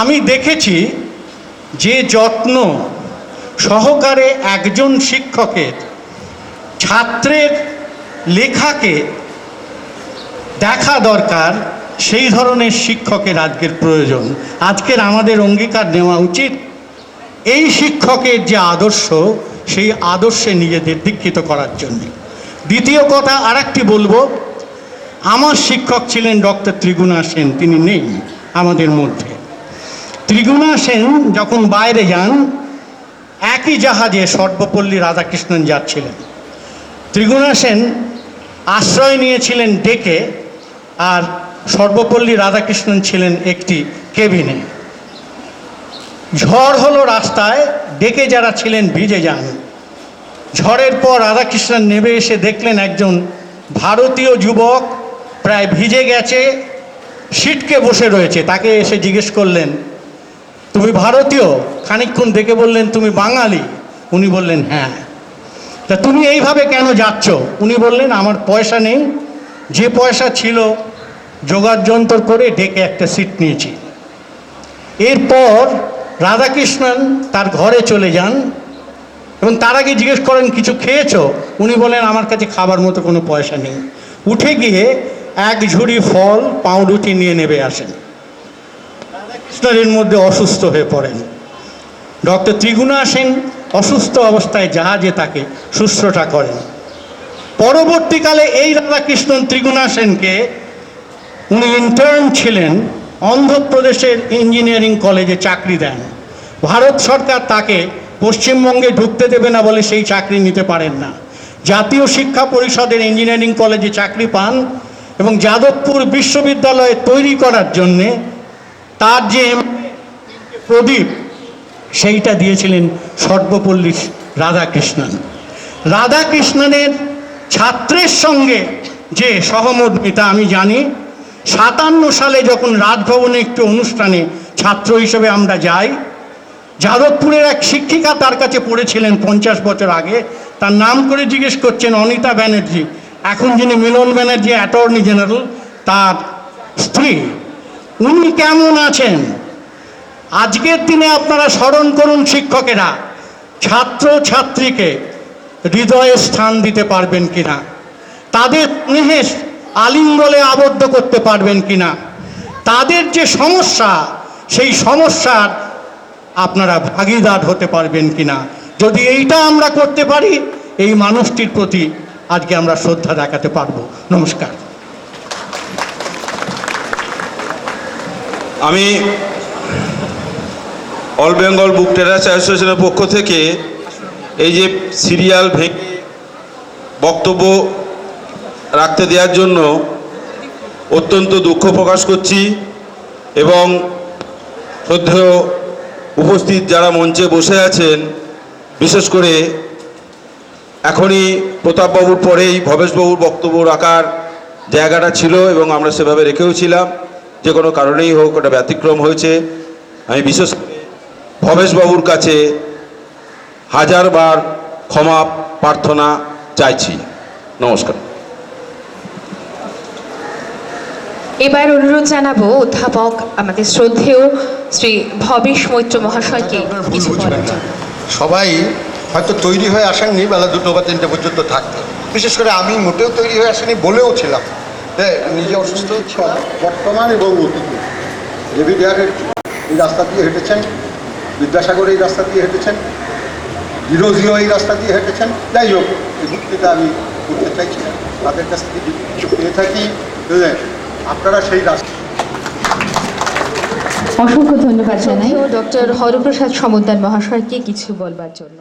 S11: আমি দেখেছি যে যত্ন সহকারে একজন শিক্ষকের ছাত্রের লেখাকে দেখা দরকার, সেই ধরনের শিক্ষকের আজকের প্রয়োজন। আজকের আমাদের অঙ্গীকার নেওয়া উচিত এই শিক্ষকের যে আদর্শ, সেই আদর্শে নিজেদের দীক্ষিত করার জন্য। দ্বিতীয় কথা আরেকটি বলবো, আমার শিক্ষক ছিলেন ডক্টর ত্রিগুণা সেন। তিনি নেই আমাদের মধ্যে। ত্রিগুণা সেন যখন বাইরে যান, একই জাহাজে সর্বপল্লী রাধাকৃষ্ণন যাচ্ছিলেন। ত্রিগুণা সেন আশ্রয় নিয়েছিলেন ডেকে, আর সর্বপল্লী রাধাকৃষ্ণন ছিলেন একটি কেবিনে। ঝড় হলো রাস্তায়, ডেকে যারা ছিলেন ভিজে যান। ঝড়ের পর রাধাকৃষ্ণন নেমে এসে দেখলেন একজন ভারতীয় যুবক প্রায় ভিজে গেছে, সিটকে বসে রয়েছে। তাকে এসে জিজ্ঞেস করলেন, তুমি ভারতীয়? খানিকক্ষণ দেখে বললেন, তুমি বাঙালি? উনি বললেন, হ্যাঁ। তা তুমি এইভাবে কেন যাচ্ছ? উনি বললেন, আমার পয়সা নেই, যে পয়সা ছিল জোগাড় যন্ত্র করে ডেকে একটা সিট নিয়েছি। এরপর রাধাকৃষ্ণন তার ঘরে চলে যান এবং তার আগে জিজ্ঞেস করেন, কিছু খেয়েছো? উনি বলেন, আমার কাছে খাবার মতো কোনো পয়সা নেই। উঠে গিয়ে এক ঝুড়ি ফল পাউরুটি নিয়ে নেমে আসেন। রাধাকৃষ্ণনের মধ্যে অসুস্থ হয়ে পড়েন। ডক্টর ত্রিগুণা সেন অসুস্থ অবস্থায় জাহাজে তাকে শুশ্রূষা করেন। পরবর্তীকালে এই রাধাকৃষ্ণন ত্রিগুণা সেনকে, উনি ইন্টার্ন ছিলেন, অন্ধ্রপ্রদেশের ইঞ্জিনিয়ারিং কলেজে চাকরি দেন। ভারত সরকার তাকে পশ্চিমবঙ্গে ঢুকতে দেবে না বলে সেই চাকরি নিতে পারেন না। জাতীয় শিক্ষা পরিষদের ইঞ্জিনিয়ারিং কলেজে চাকরি পান এবং যাদবপুর বিশ্ববিদ্যালয়ে তৈরি করার জন্যে তার যে প্রদীপ, সেইটা দিয়েছিলেন সর্বপল্লী রাধাকৃষ্ণন। রাধাকৃষ্ণনের ছাত্রের সঙ্গে যে সহমর্মিতা আমি জানি। 57 সালে যখন রাজভবনে একটি অনুষ্ঠানে ছাত্র হিসেবে আমরা যাই, যাদবপুরের এক শিক্ষিকা তার কাছে পড়েছিলেন 50 বছর আগে। তার নাম করে জিজ্ঞেস করছেন, অনিতা ব্যানার্জি, এখন যিনি মিলন ব্যানার্জি অ্যাটর্নি জেনারেল, তার স্ত্রী, উনি কেমন আছেন? আজকের দিনে আপনারা স্মরণ করুন, শিক্ষকেরা ছাত্র ছাত্রীকে হৃদয়ে স্থান দিতে পারবেন কিনা, তাদের স্নেহে আলিঙ্গনে আবদ্ধ করতে পারবেন কিনা, তাদের যে সমস্যা, সেই সমস্যার আপনারা ভাগিদার হতে পারবেন কিনা। যদি এইটা আমরা করতে পারি, এই মানুষটির প্রতি আজকে আমরা শ্রদ্ধা দেখাতে পারবো। নমস্কার।
S8: আমি অল বেঙ্গল বুক ট্রেডার্স অ্যাসোসিয়েশনের পক্ষ থেকে এই যে সিরিয়াল ভেঙে বক্তব্য রাখতে দেওয়ার জন্য অত্যন্ত দুঃখ প্রকাশ করছি এবং শ্রদ্ধেয় উপস্থিত যারা মঞ্চে বসে আছেন, বিশেষ করে এখনই প্রতাপবাবুর পরেই ভবেশবাবুর বক্তব্য রাখার জায়গাটা ছিল এবং আমরা সেভাবে রেখেও ছিলাম। যে কোনো কারণেই হোক ওটা ব্যতিক্রম হয়েছে। আমি বিশেষ করে ভবেশবাবুর কাছে হাজারবার ক্ষমা প্রার্থনা চাইছি। নমস্কার।
S1: এবার অনুরোধ জানাবো অধ্যাপক আমাদের শ্রদ্ধেয় শ্রী ভবেশ মৈত্র মহাশয়কে কিছু বলার জন্য।
S10: সবাই হয়তো তৈরি হয়ে আসেননি বেলা 2টো বা 3টে পর্যন্ত থাকতে। বিশেষ করে আমি মোটেও তৈরি হয়ে আসেনি, বলেও ছিলাম নিজে অসুস্থ ছিলাম। বর্তমান এবং অতীতে রেভিডিয়ারের এই রাস্তা দিয়ে হেঁটেছেন, বিদ্যাসাগর এই রাস্তা দিয়ে হেঁটেছেন, বিরোধীও এই রাস্তা দিয়ে হেঁটেছেন। যাই হোক, এই মুক্তিটা আমি করতে চাইছি না, তাদের কাছ থেকে কিছু পেয়ে থাকি, আপনারা সেই রাস্তা।
S7: অসংখ্য ধন্যবাদ জানাই
S1: ডক্টর হরপ্রসাদ সমদ্দার মহাশয়কে কিছু বলবার জন্য।